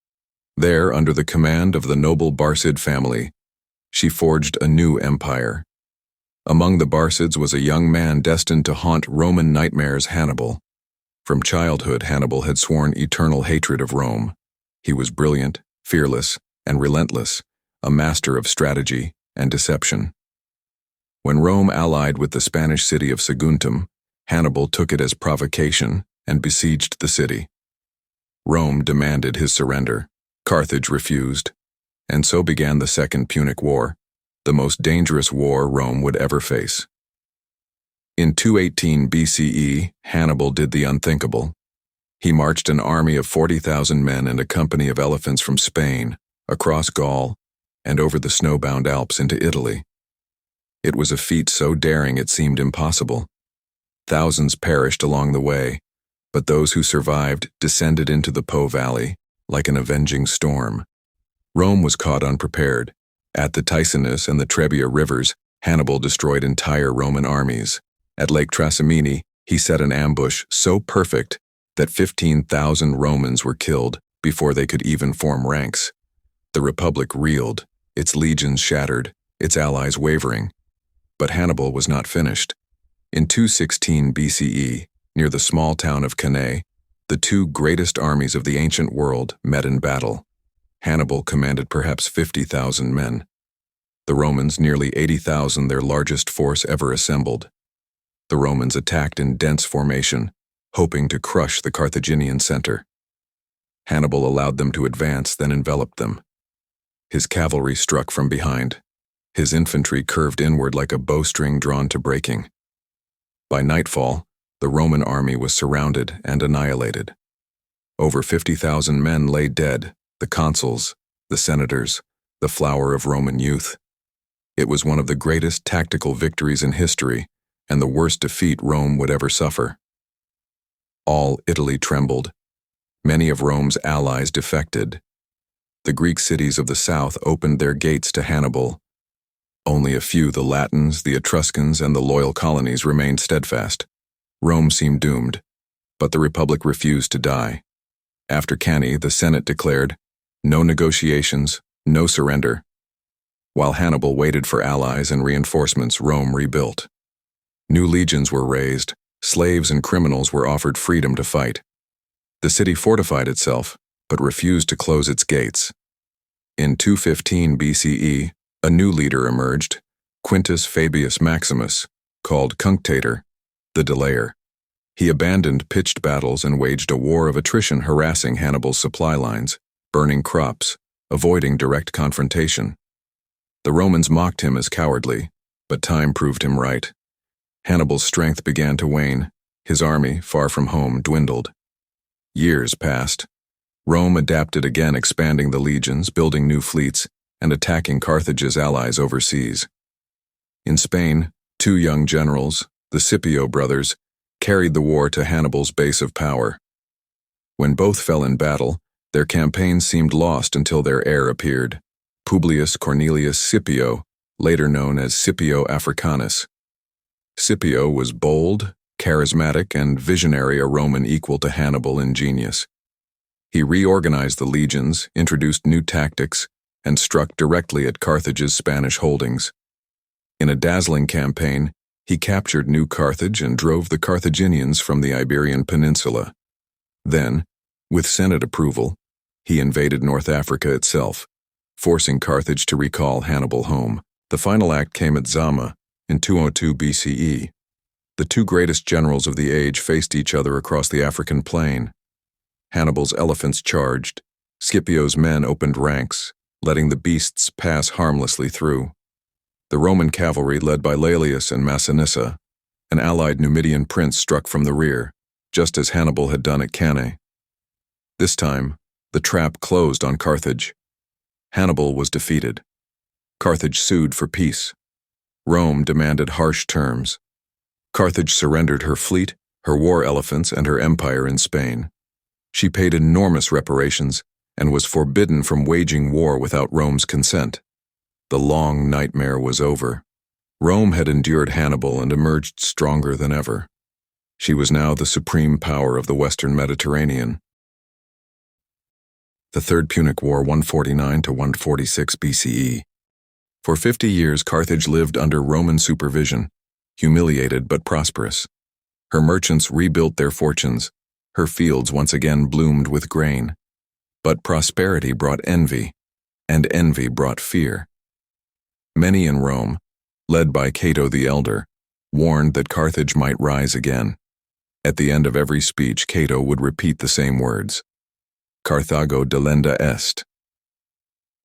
There, under the command of the noble Barcid family, she forged a new empire. Among the Barcids was a young man destined to haunt Roman nightmares, Hannibal. From childhood, Hannibal had sworn eternal hatred of Rome. He was brilliant, fearless, and relentless, a master of strategy and deception. When Rome allied with the Spanish city of Saguntum, Hannibal took it as provocation and besieged the city. Rome demanded his surrender. Carthage refused, and so began the Second Punic War, the most dangerous war Rome would ever face. In 218 BCE, Hannibal did the unthinkable. He marched an army of 40,000 men and a company of elephants from Spain, across Gaul, and over the snowbound Alps into Italy. It was a feat so daring it seemed impossible. Thousands perished along the way, but those who survived descended into the Po Valley, like an avenging storm. Rome was caught unprepared. At the Ticinus and the Trebia rivers, Hannibal destroyed entire Roman armies. At Lake Trasimene, he set an ambush so perfect that 15,000 Romans were killed before they could even form ranks. The Republic reeled, its legions shattered, its allies wavering. But Hannibal was not finished. In 216 BCE, near the small town of Cannae, the 2 greatest armies of the ancient world met in battle. Hannibal commanded perhaps 50,000 men. The Romans nearly 80,000, their largest force ever assembled. The Romans attacked in dense formation, hoping to crush the Carthaginian center. Hannibal allowed them to advance, then enveloped them. His cavalry struck from behind. His infantry curved inward like a bowstring drawn to breaking. By nightfall, the Roman army was surrounded and annihilated. Over 50,000 men lay dead, the consuls, the senators, the flower of Roman youth. It was one of the greatest tactical victories in history and the worst defeat Rome would ever suffer. All Italy trembled. Many of Rome's allies defected. The Greek cities of the south opened their gates to Hannibal. Only a few, the Latins, the Etruscans, and the loyal colonies, remained steadfast. Rome seemed doomed, but the Republic refused to die. After Cannae, the Senate declared, no negotiations, no surrender. While Hannibal waited for allies and reinforcements, Rome rebuilt. New legions were raised, slaves and criminals were offered freedom to fight. The city fortified itself, but refused to close its gates. In 215 BCE, a new leader emerged, Quintus Fabius Maximus, called Cunctator, the Delayer. He abandoned pitched battles and waged a war of attrition, harassing Hannibal's supply lines, burning crops, avoiding direct confrontation. The Romans mocked him as cowardly, but time proved him right. Hannibal's strength began to wane. His army, far from home, dwindled. Years passed. Rome adapted again, expanding the legions, building new fleets, and attacking Carthage's allies overseas. In Spain, 2 young generals, the Scipio brothers, carried the war to Hannibal's base of power. When both fell in battle, their campaign seemed lost until their heir appeared, Publius Cornelius Scipio, later known as Scipio Africanus. Scipio was bold, charismatic, and visionary, a Roman equal to Hannibal in genius. He reorganized the legions, introduced new tactics, and struck directly at Carthage's Spanish holdings. In a dazzling campaign, he captured New Carthage and drove the Carthaginians from the Iberian Peninsula. Then, with Senate approval, he invaded North Africa itself, forcing Carthage to recall Hannibal home. The final act came at Zama in 202 BCE. The two greatest generals of the age faced each other across the African plain. Hannibal's elephants charged. Scipio's men opened ranks, letting the beasts pass harmlessly through. The Roman cavalry, led by Laelius and Massinissa, an allied Numidian prince, struck from the rear, just as Hannibal had done at Cannae. This time, the trap closed on Carthage. Hannibal was defeated. Carthage sued for peace. Rome demanded harsh terms. Carthage surrendered her fleet, her war elephants, and her empire in Spain. She paid enormous reparations and was forbidden from waging war without Rome's consent. The long nightmare was over. Rome had endured Hannibal and emerged stronger than ever. She was now the supreme power of the Western Mediterranean. The Third Punic War, 149 to 146 BCE. For 50 years, Carthage lived under Roman supervision, humiliated but prosperous. Her merchants rebuilt their fortunes. Her fields once again bloomed with grain. But prosperity brought envy, and envy brought fear. Many in Rome, led by Cato the Elder, warned that Carthage might rise again. At the end of every speech, Cato would repeat the same words: Carthago delenda est.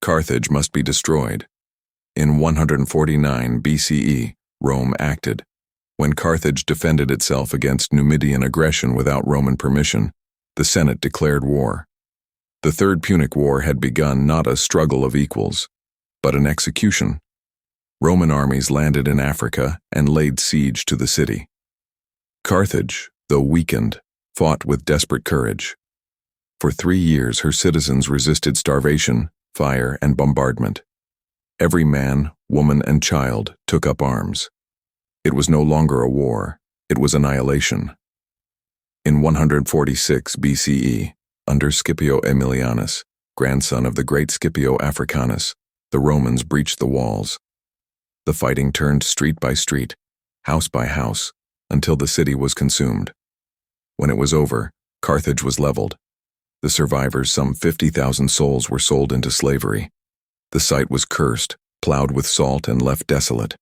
Carthage must be destroyed. In 149 BCE, Rome acted. When Carthage defended itself against Numidian aggression without Roman permission, the Senate declared war. The Third Punic War had begun not a struggle of equals, but an execution. Roman armies landed in Africa and laid siege to the city. Carthage, though weakened, fought with desperate courage. For 3 years, her citizens resisted starvation, fire, and bombardment. Every man, woman, and child took up arms. It was no longer a war, it was annihilation. In 146 BCE, under Scipio Aemilianus, grandson of the great Scipio Africanus, the Romans breached the walls. The fighting turned street by street, house by house, until the city was consumed. When it was over, Carthage was leveled. The survivors, some 50,000 souls, were sold into slavery. The site was cursed, plowed with salt, and left desolate.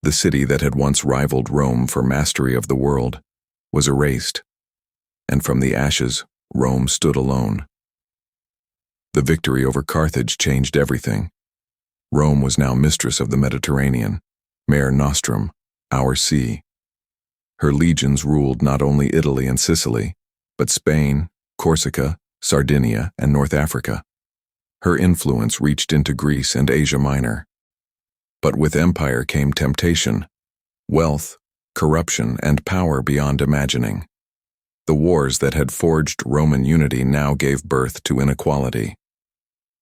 The city that had once rivaled Rome for mastery of the world was erased, and from the ashes, Rome stood alone. The victory over Carthage changed everything. Rome was now mistress of the Mediterranean, Mare Nostrum, our sea. Her legions ruled not only Italy and Sicily, but Spain, Corsica, Sardinia, and North Africa. Her influence reached into Greece and Asia Minor. But with empire came temptation, wealth, corruption, and power beyond imagining. The wars that had forged Roman unity now gave birth to inequality.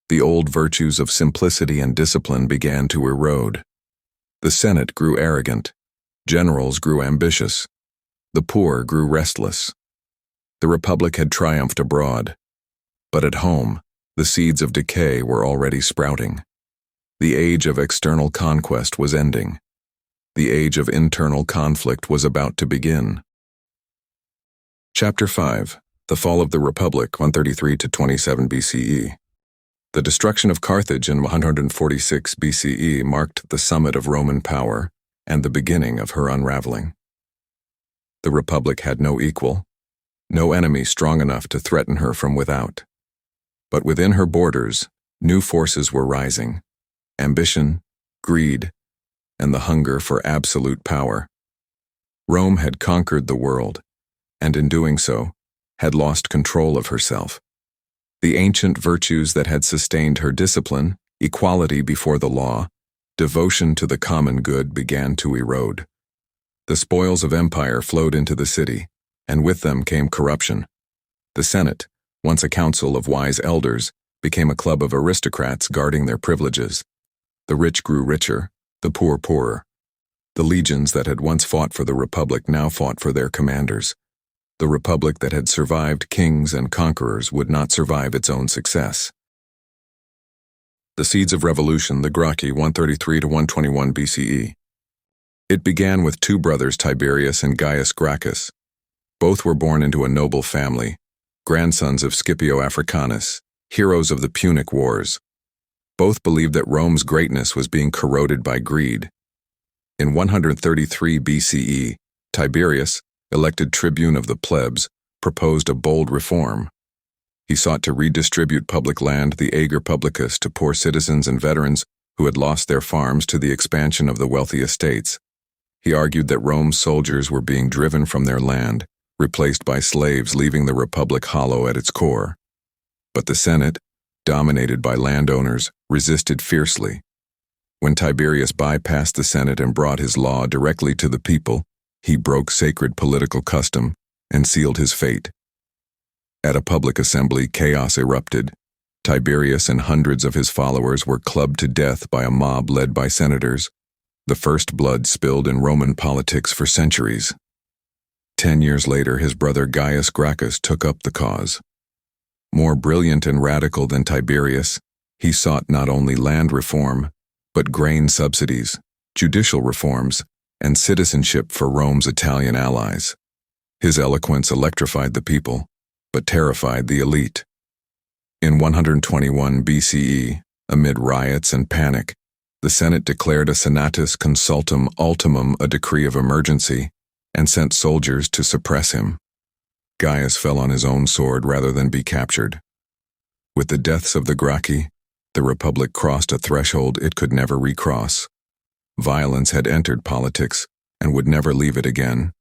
The old virtues of simplicity and discipline began to erode. The Senate grew arrogant. Generals grew ambitious. The poor grew restless. The Republic had triumphed abroad. But at home, the seeds of decay were already sprouting. The age of external conquest was ending. The age of internal conflict was about to begin. Chapter 5. The Fall of the Republic, 133 to 27 BCE. The destruction of Carthage in 146 BCE marked the summit of Roman power and the beginning of her unraveling. The Republic had no equal, no enemy strong enough to threaten her from without. But within her borders, new forces were rising: ambition, greed, and the hunger for absolute power. Rome had conquered the world, and in doing so, had lost control of herself. The ancient virtues that had sustained her discipline, equality before the law, devotion to the common good, began to erode. The spoils of empire flowed into the city, and with them came corruption. The Senate, once a council of wise elders, became a club of aristocrats guarding their privileges. The rich grew richer, the poor poorer. The legions that had once fought for the Republic now fought for their commanders. The Republic that had survived kings and conquerors would not survive its own success. The seeds of revolution, the Gracchi, 133 to 121 BCE. It began with two brothers, Tiberius and Gaius Gracchus. Both were born into a noble family, grandsons of Scipio Africanus, heroes of the Punic Wars. Both believed that Rome's greatness was being corroded by greed. In 133 BCE, Tiberius, elected tribune of the plebs, proposed a bold reform. He sought to redistribute public land, the ager publicus, to poor citizens and veterans who had lost their farms to the expansion of the wealthy estates. He argued that Rome's soldiers were being driven from their land, replaced by slaves, leaving the Republic hollow at its core. But the Senate, dominated by landowners, resisted fiercely. When Tiberius bypassed the Senate and brought his law directly to the people, he broke sacred political custom and sealed his fate. At a public assembly, chaos erupted. Tiberius and hundreds of his followers were clubbed to death by a mob led by senators, the first blood spilled in Roman politics for centuries. 10 years later, his brother Gaius Gracchus took up the cause. More brilliant and radical than Tiberius, he sought not only land reform, but grain subsidies, judicial reforms, and citizenship for Rome's Italian allies. His eloquence electrified the people, but terrified the elite. In 121 BCE, amid riots and panic, the Senate declared a senatus consultum ultimum, a decree of emergency, and sent soldiers to suppress him. Gaius fell on his own sword rather than be captured. With the deaths of the Gracchi, the Republic crossed a threshold it could never recross. Violence had entered politics and would never leave it again.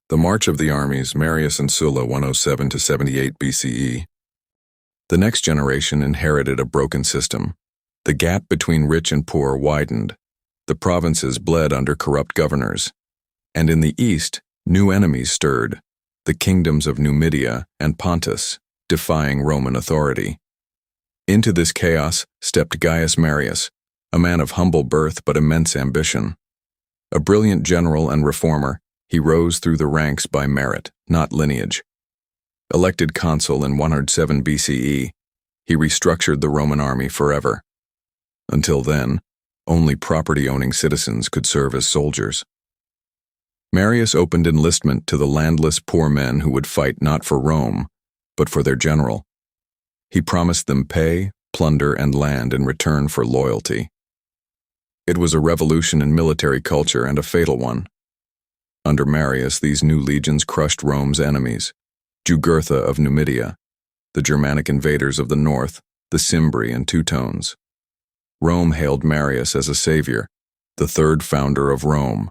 The March of the Armies, Marius and Sulla, 107 to 78 BCE. The next generation inherited a broken system. The gap between rich and poor widened. The provinces bled under corrupt governors. And in the east, new enemies stirred, the kingdoms of Numidia and Pontus, defying Roman authority. Into this chaos stepped Gaius Marius, a man of humble birth but immense ambition. A brilliant general and reformer, he rose through the ranks by merit, not lineage. Elected consul in 107 BCE, he restructured the Roman army forever. Until then, only property-owning citizens could serve as soldiers. Marius opened enlistment to the landless poor men who would fight not for Rome, but for their general. He promised them pay, plunder, and land in return for loyalty. It was a revolution in military culture and a fatal one. Under Marius, these new legions crushed Rome's enemies, Jugurtha of Numidia, the Germanic invaders of the north, the Cimbri and Teutones. Rome hailed Marius as a savior, the third founder of Rome.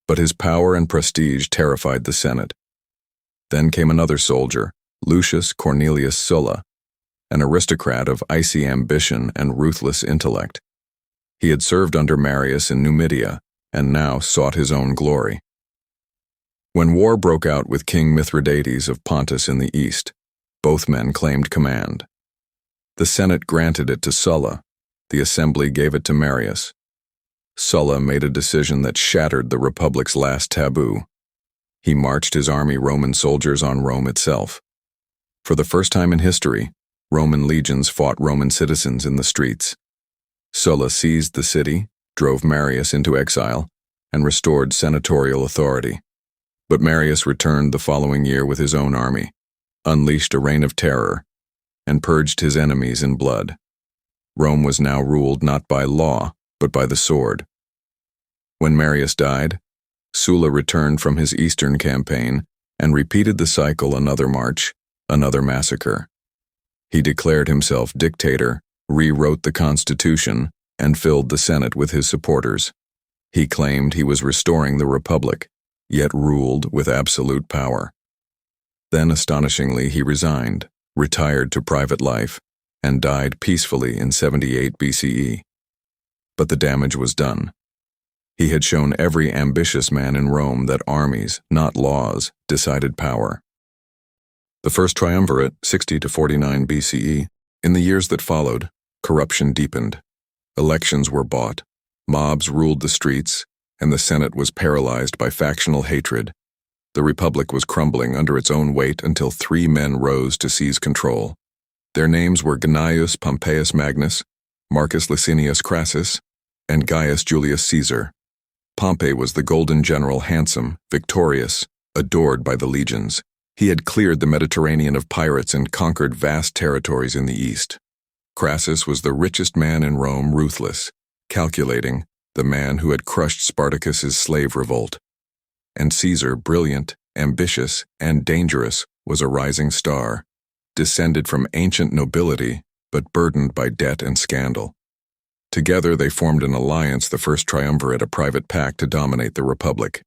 But his power and prestige terrified the Senate. Then came another soldier, Lucius Cornelius Sulla, an aristocrat of icy ambition and ruthless intellect. He had served under Marius in Numidia and now sought his own glory. When war broke out with King Mithridates of Pontus in the east, both men claimed command. The Senate granted it to Sulla, the assembly gave it to Marius. Sulla made a decision that shattered the Republic's last taboo. He marched his army Roman soldiers on Rome itself. For the first time in history, Roman legions fought Roman citizens in the streets. Sulla seized the city, drove Marius into exile, and restored senatorial authority. But Marius returned the following year with his own army, unleashed a reign of terror, and purged his enemies in blood. Rome was now ruled not by law, but by the sword. When Marius died, Sulla returned from his eastern campaign and repeated the cycle: another march, another massacre. He declared himself dictator, rewrote the constitution, and filled the Senate with his supporters. He claimed he was restoring the Republic, yet ruled with absolute power. Then, astonishingly, he resigned, retired to private life, and died peacefully in 78 BCE. But the damage was done. He had shown every ambitious man in Rome that armies, not laws, decided power. The first triumvirate, 60 to 49 BCE, in the years that followed, corruption deepened. Elections were bought, mobs ruled the streets, and the Senate was paralyzed by factional hatred. The Republic was crumbling under its own weight until 3 men rose to seize control. Their names were Gnaeus Pompeius Magnus, Marcus Licinius Crassus, and Gaius Julius Caesar. Pompey was the golden general, handsome, victorious, adored by the legions. He had cleared the Mediterranean of pirates and conquered vast territories in the east. Crassus was the richest man in Rome, ruthless, calculating, the man who had crushed Spartacus's slave revolt. And Caesar, brilliant, ambitious, and dangerous, was a rising star, descended from ancient nobility, but burdened by debt and scandal. Together they formed an alliance, the first triumvirate, a private pact to dominate the Republic.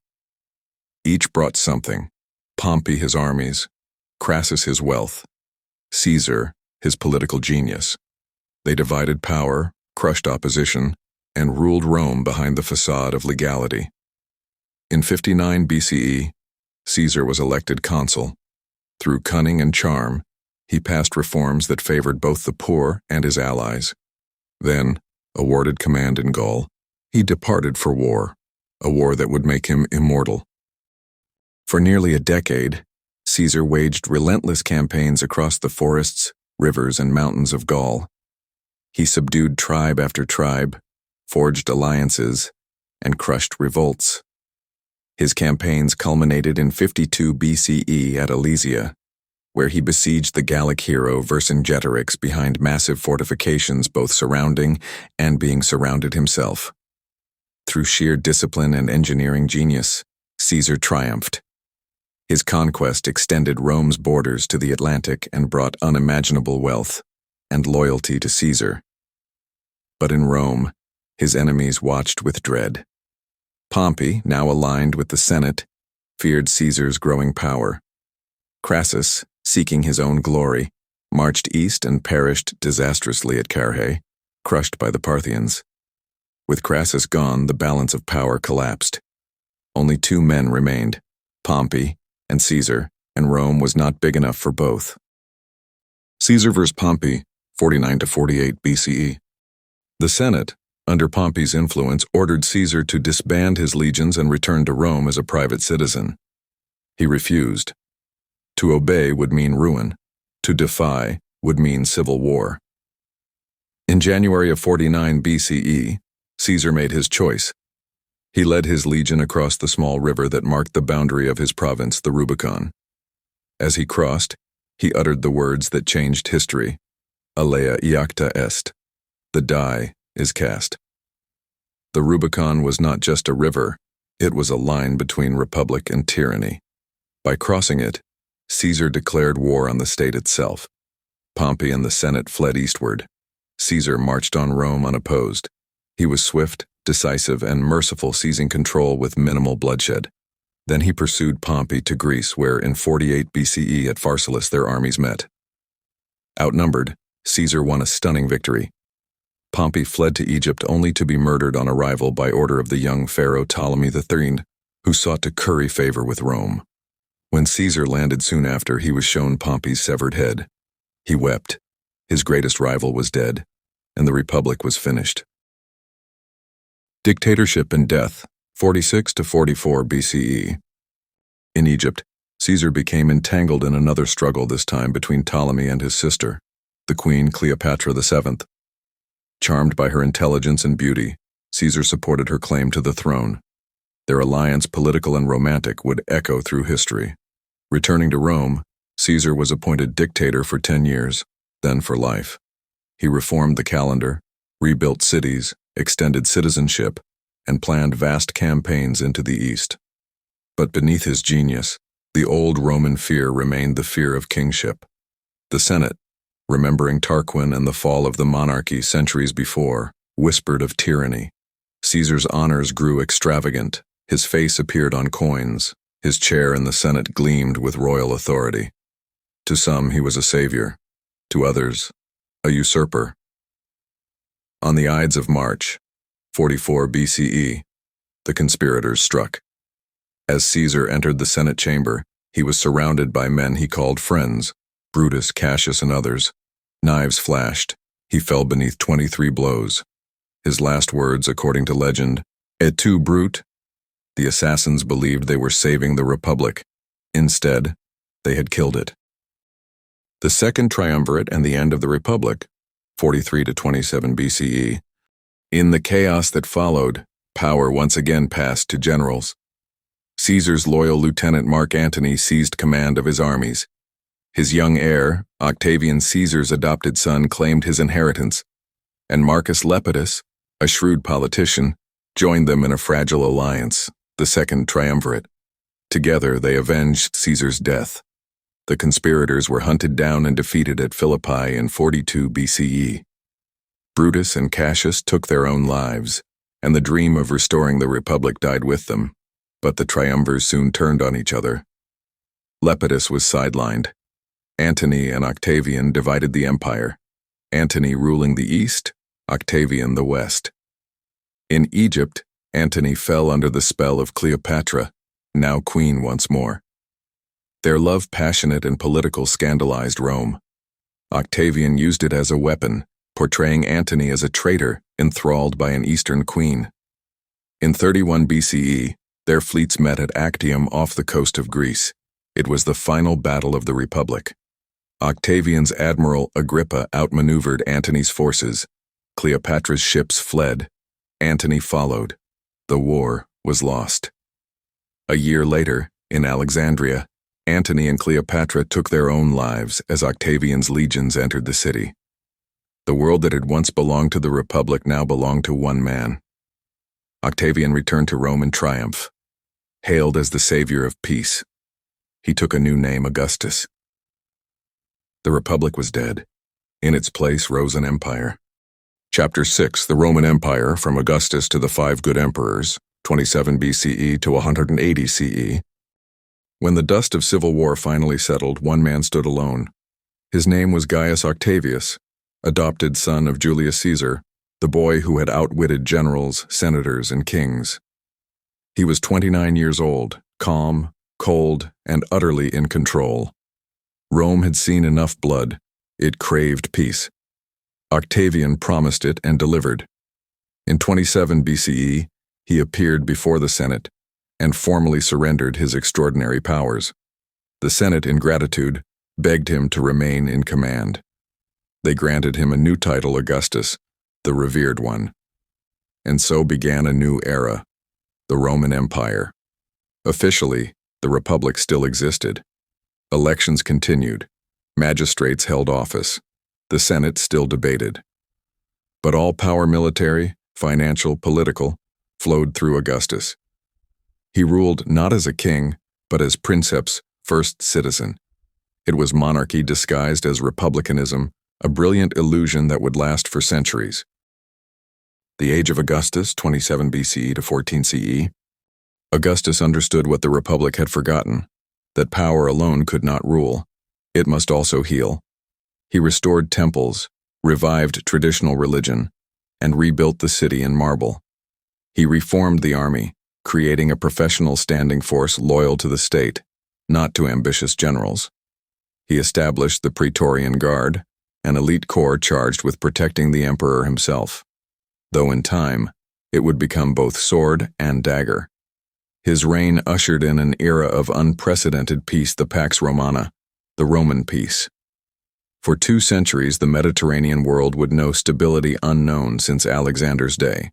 Each brought something: Pompey his armies, Crassus his wealth, Caesar his political genius. They divided power, crushed opposition, and ruled Rome behind the facade of legality. In 59 BCE, Caesar was elected consul. Through cunning and charm, he passed reforms that favored both the poor and his allies. Then, awarded command in Gaul, he departed for war, a war that would make him immortal. For nearly a decade, Caesar waged relentless campaigns across the forests, rivers, and mountains of Gaul. He subdued tribe after tribe, forged alliances, and crushed revolts. His campaigns culminated in 52 BCE at Alesia, where he besieged the Gallic hero Vercingetorix behind massive fortifications, both surrounding and being surrounded himself. Through sheer discipline and engineering genius, Caesar triumphed. His conquest extended Rome's borders to the Atlantic and brought unimaginable wealth and loyalty to Caesar. But in Rome, his enemies watched with dread. Pompey, now aligned with the Senate, feared Caesar's growing power. Crassus, seeking his own glory, marched east and perished disastrously at Carrhae, crushed by the Parthians. With Crassus gone, the balance of power collapsed. Only 2 men remained, Pompey and Caesar, and Rome was not big enough for both. Caesar vs. Pompey, 49 to 48 BCE. The Senate, under Pompey's influence, ordered Caesar to disband his legions and return to Rome as a private citizen. He refused. To obey would mean ruin. To defy would mean civil war. In January of 49 BCE, Caesar made his choice. He led his legion across the small river that marked the boundary of his province, the Rubicon. As he crossed, he uttered the words that changed history: Alea iacta est. The die is cast. The Rubicon was not just a river, it was a line between republic and tyranny. By crossing it, Caesar declared war on the state itself. Pompey and the Senate fled eastward. Caesar marched on Rome unopposed. He was swift, decisive, and merciful, seizing control with minimal bloodshed. Then he pursued Pompey to Greece, where in 48 BCE at Pharsalus their armies met. Outnumbered, Caesar won a stunning victory. Pompey fled to Egypt only to be murdered on arrival by order of the young pharaoh Ptolemy III, who sought to curry favor with Rome. When Caesar landed soon after, he was shown Pompey's severed head. He wept. His greatest rival was dead, and the Republic was finished. Dictatorship and death, 46 to 44 BCE. In Egypt, Caesar became entangled in another struggle, this time between Ptolemy and his sister, the Queen Cleopatra VII. Charmed by her intelligence and beauty, Caesar supported her claim to the throne. Their alliance, political and romantic, would echo through history. Returning to Rome, Caesar was appointed dictator for 10 years, then for life. He reformed the calendar, rebuilt cities, extended citizenship, and planned vast campaigns into the east. But beneath his genius, the old Roman fear remained the fear of kingship. The Senate, remembering Tarquin and the fall of the monarchy centuries before, whispered of tyranny. Caesar's honors grew extravagant. His face appeared on coins. His chair in the Senate gleamed with royal authority. To some, he was a savior. To others, a usurper. On the Ides of March, 44 BCE, The conspirators struck. As Caesar entered the Senate chamber, he was surrounded by men he called friends, Brutus, Cassius, and others. Knives flashed. He fell beneath 23 blows. His last words, according to legend, "Et tu, Brute?" The assassins believed they were saving the Republic. Instead, they had killed it. The Second Triumvirate and the end of the Republic, 43 to 27 BCE. In the chaos that followed, power once again passed to generals. Caesar's loyal lieutenant Mark Antony seized command of his armies. His young heir, Octavian Caesar's adopted son, claimed his inheritance, and Marcus Lepidus, a shrewd politician, joined them in a fragile alliance, the Second Triumvirate. Together they avenged Caesar's death. The conspirators were hunted down and defeated at Philippi in 42 BCE. Brutus and Cassius took their own lives, and the dream of restoring the Republic died with them, but the triumvirs soon turned on each other. Lepidus was sidelined. Antony and Octavian divided the empire, Antony ruling the east, Octavian the west. In Egypt, Antony fell under the spell of Cleopatra, now queen once more. Their love, passionate and political, scandalized Rome. Octavian used it as a weapon, portraying Antony as a traitor enthralled by an Eastern queen. In 31 BCE, their fleets met at Actium off the coast of Greece. It was the final battle of the Republic. Octavian's admiral Agrippa outmaneuvered Antony's forces. Cleopatra's ships fled. Antony followed. The war was lost. A year later, in Alexandria, Antony and Cleopatra took their own lives as Octavian's legions entered the city. The world that had once belonged to the Republic now belonged to one man. Octavian returned to Rome in triumph, hailed as the savior of peace. He took a new name, Augustus. The Republic was dead. In its place rose an empire. Chapter 6, the Roman Empire, from Augustus to the 5 good emperors, 27 BCE to 180 CE. When the dust of civil war finally settled, one man stood alone. His name was Gaius Octavius, adopted son of Julius Caesar, the boy who had outwitted generals, senators, and kings. He was 29 years old, calm, cold, and utterly in control. Rome had seen enough blood. It craved peace. Octavian promised it and delivered. In 27 BCE, he appeared before the Senate and formally surrendered his extraordinary powers. The Senate, in gratitude, begged him to remain in command. They granted him a new title, Augustus, the revered one. And so began a new era, the Roman Empire. Officially, the Republic still existed. Elections continued. Magistrates held office. The Senate still debated. But all power, military, financial, political, flowed through Augustus. He ruled not as a king, but as princeps, first citizen. It was monarchy disguised as republicanism, a brilliant illusion that would last for centuries. The age of Augustus, 27 BCE to 14 CE. Augustus understood what the Republic had forgotten, that power alone could not rule. It must also heal. He restored temples, revived traditional religion, and rebuilt the city in marble. He reformed the army, creating a professional standing force loyal to the state, not to ambitious generals. He established the Praetorian Guard, an elite corps charged with protecting the emperor himself, though in time, it would become both sword and dagger. His reign ushered in an era of unprecedented peace, the Pax Romana, the Roman peace. For 2 centuries, the Mediterranean world would know stability unknown since Alexander's day.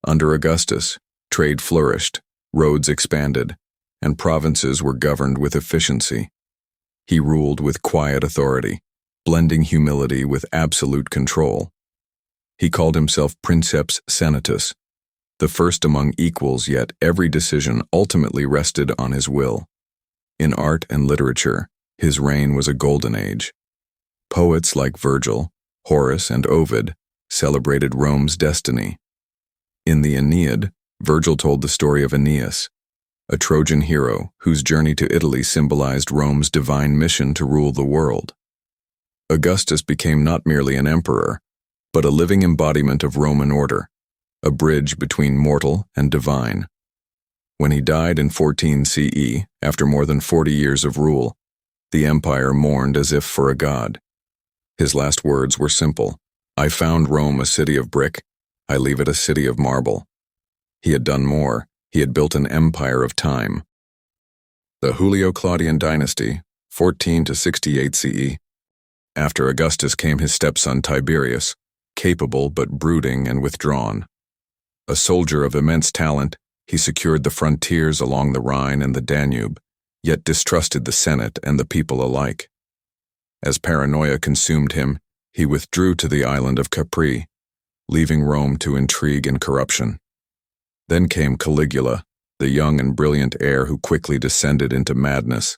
Under Augustus, trade flourished, roads expanded, and provinces were governed with efficiency. He ruled with quiet authority, blending humility with absolute control. He called himself Princeps Senatus, the first among equals, yet every decision ultimately rested on his will. In art and literature, his reign was a golden age. Poets like Virgil, Horace, and Ovid celebrated Rome's destiny. In the Aeneid, Virgil told the story of Aeneas, a Trojan hero whose journey to Italy symbolized Rome's divine mission to rule the world. Augustus became not merely an emperor, but a living embodiment of Roman order, a bridge between mortal and divine. When he died in 14 CE, after more than 40 years of rule, the empire mourned as if for a god. His last words were simple: "I found Rome a city of brick, I leave it a city of marble." He had done more. He had built an empire of time. The Julio-Claudian dynasty, 14 to 68 CE. After Augustus came his stepson Tiberius, capable but brooding and withdrawn. A soldier of immense talent, he secured the frontiers along the Rhine and the Danube, yet distrusted the Senate and the people alike. As paranoia consumed him, he withdrew to the island of Capri, leaving Rome to intrigue and corruption. Then came Caligula, the young and brilliant heir who quickly descended into madness.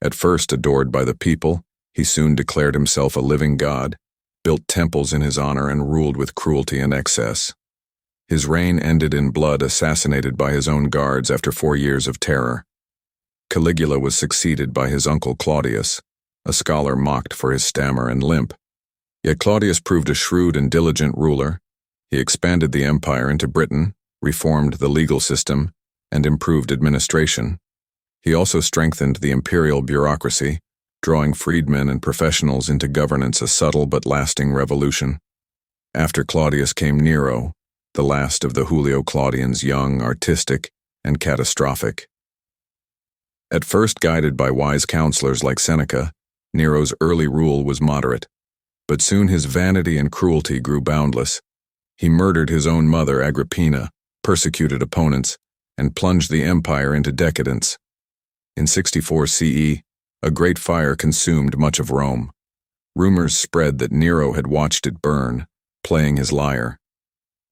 At first adored by the people, he soon declared himself a living god, built temples in his honor, and ruled with cruelty and excess. His reign ended in blood, assassinated by his own guards after 4 years of terror. Caligula was succeeded by his uncle Claudius, a scholar mocked for his stammer and limp. Yet Claudius proved a shrewd and diligent ruler. He expanded the empire into Britain, reformed the legal system, and improved administration. He also strengthened the imperial bureaucracy, drawing freedmen and professionals into governance, a subtle but lasting revolution. After Claudius came Nero, the last of the Julio-Claudians, young, artistic, and catastrophic. At first guided by wise counselors like Seneca, Nero's early rule was moderate, but soon his vanity and cruelty grew boundless. He murdered his own mother, Agrippina, persecuted opponents, and plunged the empire into decadence. In 64 CE, a great fire consumed much of Rome. Rumors spread that Nero had watched it burn, playing his lyre.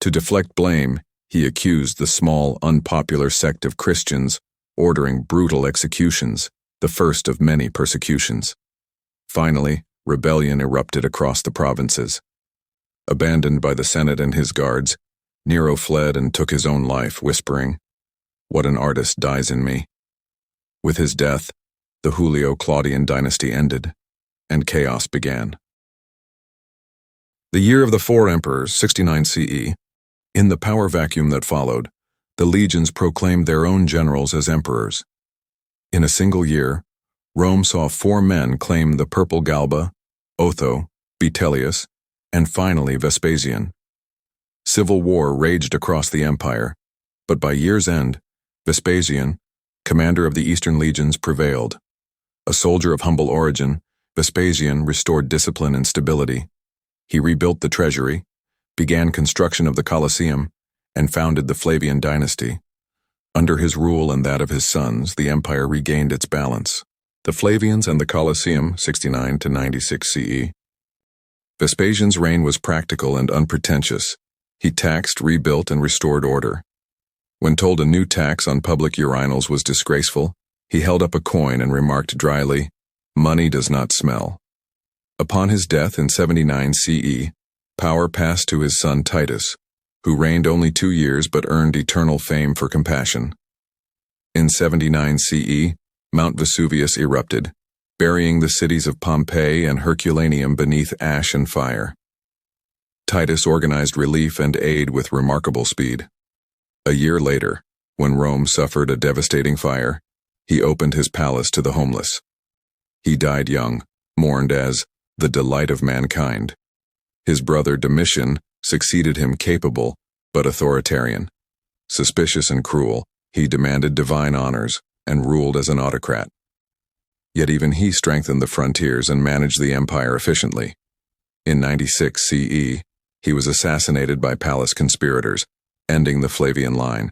To deflect blame, he accused the small, unpopular sect of Christians, ordering brutal executions, the first of many persecutions. Finally, rebellion erupted across the provinces. Abandoned by the Senate and his guards, Nero fled and took his own life, whispering, "What an artist dies in me." With his death, the Julio-Claudian dynasty ended, and chaos began. The year of the 4 emperors, 69 CE. In the power vacuum that followed, the legions proclaimed their own generals as emperors. In a single year, Rome saw 4 men claim the purple Galba, Otho, Vitellius, and finally Vespasian. Civil war raged across the empire, but by year's end, Vespasian, commander of the Eastern legions, prevailed. A soldier of humble origin, Vespasian restored discipline and stability. He rebuilt the treasury, began construction of the Colosseum, and founded the Flavian dynasty. Under his rule and that of his sons, the empire regained its balance. The Flavians and the Colosseum, 69 to 96 CE. Vespasian's reign was practical and unpretentious. He taxed, rebuilt, and restored order. When told a new tax on public urinals was disgraceful, he held up a coin and remarked dryly, "Money does not smell." Upon his death in 79 CE, power passed to his son Titus, who reigned only 2 years but earned eternal fame for compassion. In 79 CE, Mount Vesuvius erupted, burying the cities of Pompeii and Herculaneum beneath ash and fire. Titus organized relief and aid with remarkable speed. A year later, when Rome suffered a devastating fire, he opened his palace to the homeless. He died young, mourned as the delight of mankind. His brother Domitian succeeded him, capable but authoritarian. Suspicious and cruel, he demanded divine honors and ruled as an autocrat. Yet even he strengthened the frontiers and managed the empire efficiently. In 96 CE, he was assassinated by palace conspirators, ending the Flavian line.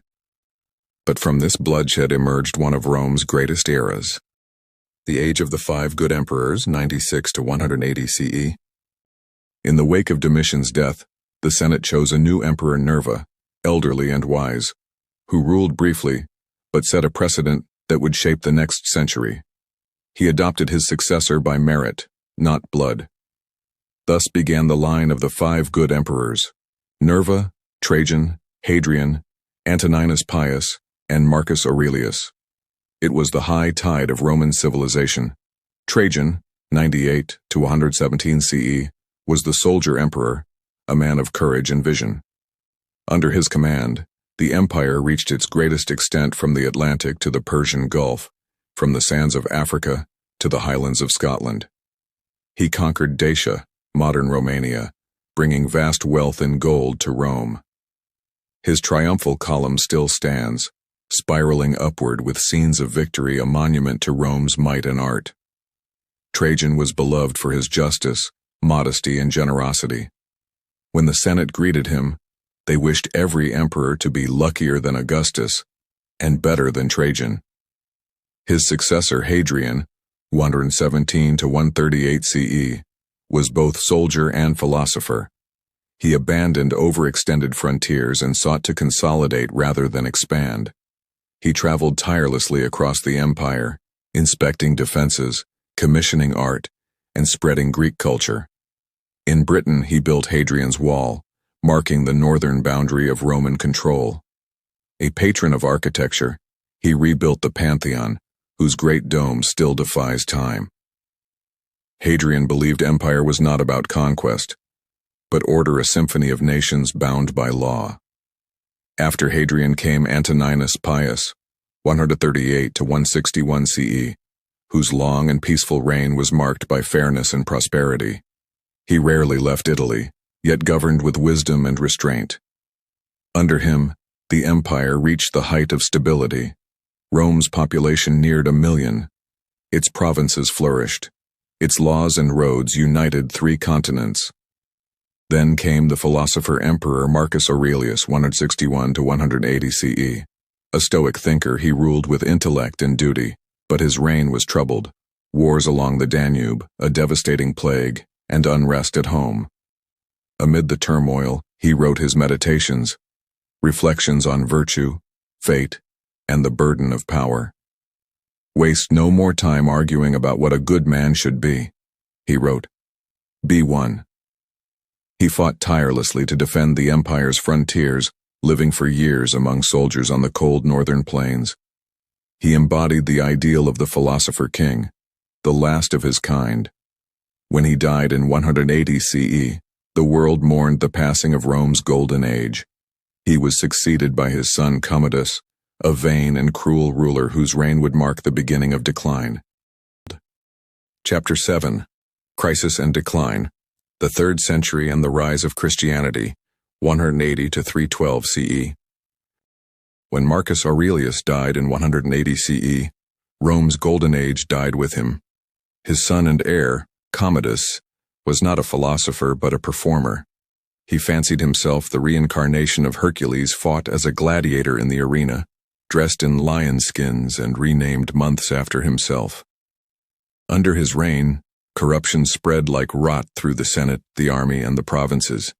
But from this bloodshed emerged one of Rome's greatest eras. The age of the 5 good emperors, 96 to 180 CE. In the wake of Domitian's death, the Senate chose a new emperor, Nerva, elderly and wise, who ruled briefly, but set a precedent that would shape the next century. He adopted his successor by merit, not blood. Thus began the line of the 5 good emperors: Nerva, Trajan, Hadrian, Antoninus Pius, and Marcus Aurelius. It was the high tide of Roman civilization. Trajan, 98 to 117 CE, was the soldier emperor, a man of courage and vision. Under his command, The empire reached its greatest extent from the Atlantic to the Persian Gulf, from the sands of Africa to the highlands of Scotland. He conquered Dacia, modern Romania, bringing vast wealth in gold to Rome. His triumphal column still stands, spiraling upward with scenes of victory, a monument to Rome's might and art. Trajan was beloved for his justice, modesty, and generosity. When the Senate greeted him, they wished every emperor to be luckier than Augustus and better than Trajan. His successor, Hadrian, 117 to 138 CE, was both soldier and philosopher. He abandoned overextended frontiers and sought to consolidate rather than expand. He traveled tirelessly across the empire, inspecting defenses, commissioning art, and spreading Greek culture. In Britain, he built Hadrian's Wall, marking the northern boundary of Roman control. A patron of architecture, he rebuilt the Pantheon, whose great dome still defies time. Hadrian believed empire was not about conquest, but order, a symphony of nations bound by law. After Hadrian came Antoninus Pius, 138 to 161 CE, whose long and peaceful reign was marked by fairness and prosperity. He rarely left Italy, yet governed with wisdom and restraint. Under him, the empire reached the height of stability. Rome's population neared 1 million. Its provinces flourished. Its laws and roads united 3 continents. Then came the philosopher-emperor Marcus Aurelius, 161 to 180 CE. A Stoic thinker, he ruled with intellect and duty, but his reign was troubled. Wars along the Danube, a devastating plague, and unrest at home. Amid the turmoil, he wrote his Meditations, reflections on virtue, fate, and the burden of power. "Waste no more time arguing about what a good man should be," he wrote. "Be one." He fought tirelessly to defend the empire's frontiers, living for years among soldiers on the cold northern plains. He embodied the ideal of the philosopher king, the last of his kind. When he died in 180 CE, the world mourned the passing of Rome's golden age. He was succeeded by his son Commodus, a vain and cruel ruler whose reign would mark the beginning of decline. Chapter 7. Crisis and Decline. The 3rd Century and the Rise of Christianity, 180 to 312 CE. When Marcus Aurelius died in 180 CE, Rome's golden age died with him. His son and heir, Commodus, was not a philosopher but a performer. He fancied himself the reincarnation of Hercules, fought as a gladiator in the arena, dressed in lion skins and renamed months after himself. Under his reign, corruption spread like rot through the Senate, the army, and the provinces.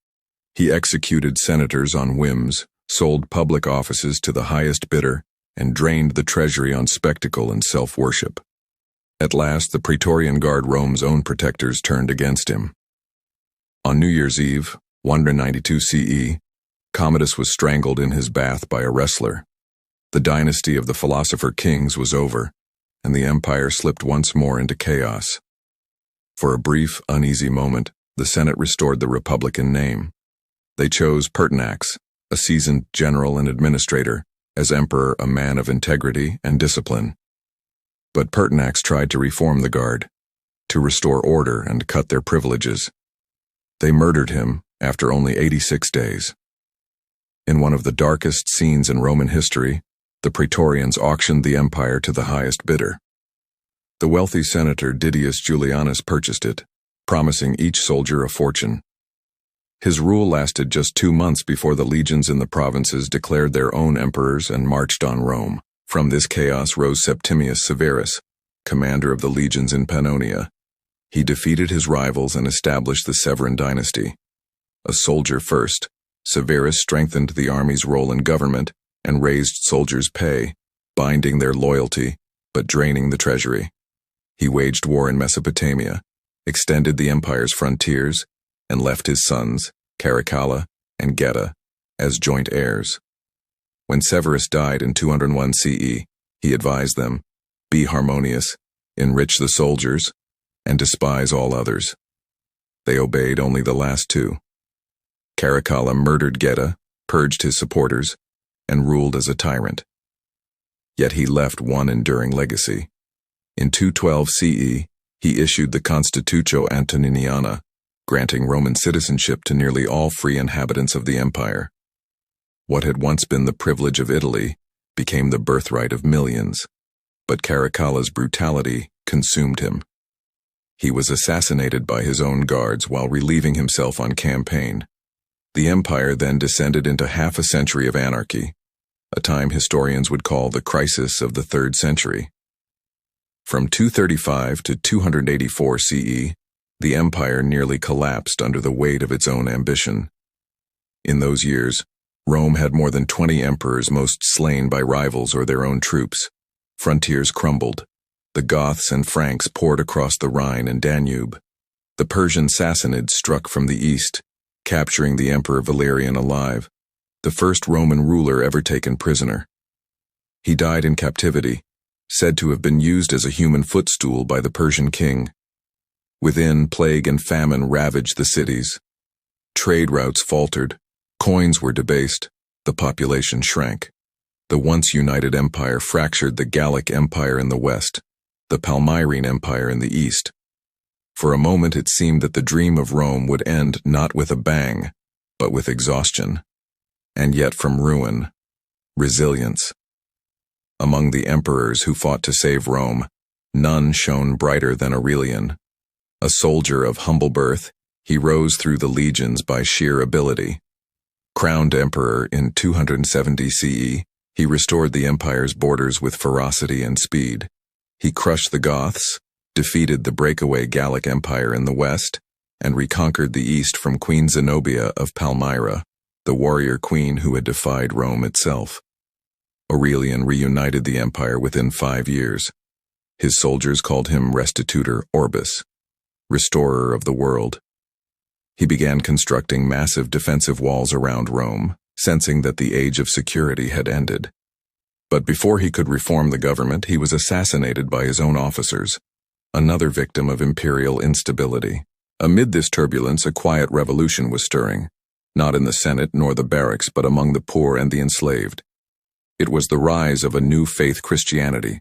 He executed senators on whims, sold public offices to the highest bidder, and drained the treasury on spectacle and self-worship. At last, the Praetorian Guard, Rome's own protectors, turned against him. On New Year's Eve, 192 CE, Commodus was strangled in his bath by a wrestler. The dynasty of the philosopher kings was over, and the empire slipped once more into chaos. For a brief, uneasy moment, the Senate restored the Republican name. They chose Pertinax, a seasoned general and administrator, as emperor, a man of integrity and discipline. But Pertinax tried to reform the Guard, to restore order and cut their privileges. They murdered him after only 86 days. In one of the darkest scenes in Roman history, the Praetorians auctioned the empire to the highest bidder. The wealthy senator Didius Julianus purchased it, promising each soldier a fortune. His rule lasted just 2 months before the legions in the provinces declared their own emperors and marched on Rome. From this chaos rose Septimius Severus, commander of the legions in Pannonia. He defeated his rivals and established the Severan dynasty. A soldier first, Severus strengthened the army's role in government and raised soldiers' pay, binding their loyalty but draining the treasury. He waged war in Mesopotamia, extended the empire's frontiers, and left his sons, Caracalla and Geta, as joint heirs. When Severus died in 201 CE, he advised them, "Be harmonious, enrich the soldiers, and despise all others." They obeyed only the last 2. Caracalla murdered Geta, purged his supporters, and ruled as a tyrant. Yet he left one enduring legacy. In 212 CE, he issued the Constitutio Antoniniana, granting Roman citizenship to nearly all free inhabitants of the empire. What had once been the privilege of Italy became the birthright of millions, but Caracalla's brutality consumed him. He was assassinated by his own guards while relieving himself on campaign. The empire then descended into half a century of anarchy, a time historians would call the crisis of the 3rd century. From 235 to 284 CE, the empire nearly collapsed under the weight of its own ambition. In those years, Rome had more than 20 emperors, most slain by rivals or their own troops. Frontiers crumbled. The Goths and Franks poured across the Rhine and Danube. The Persian Sassanids struck from the east, capturing the Emperor Valerian alive, the first Roman ruler ever taken prisoner. He died in captivity, said to have been used as a human footstool by the Persian king. Within, plague and famine ravaged the cities. Trade routes faltered, coins were debased, the population shrank. The once united empire fractured, the Gallic Empire in the west, the Palmyrene Empire in the east. For a moment it seemed that the dream of Rome would end not with a bang, but with exhaustion. And yet from ruin, resilience. Among the emperors who fought to save Rome, none shone brighter than Aurelian. A soldier of humble birth, he rose through the legions by sheer ability. Crowned emperor in 270 CE, he restored the empire's borders with ferocity and speed. He crushed the Goths, defeated the breakaway Gallic Empire in the west, and reconquered the east from Queen Zenobia of Palmyra, the warrior queen who had defied Rome itself. Aurelian reunited the empire within 5 years. His soldiers called him Restitutor Orbis, restorer of the world. He began constructing massive defensive walls around Rome, sensing that the age of security had ended. But before he could reform the government, he was assassinated by his own officers, another victim of imperial instability. Amid this turbulence, a quiet revolution was stirring, not in the Senate nor the barracks, but among the poor and the enslaved. It was the rise of a new faith, Christianity.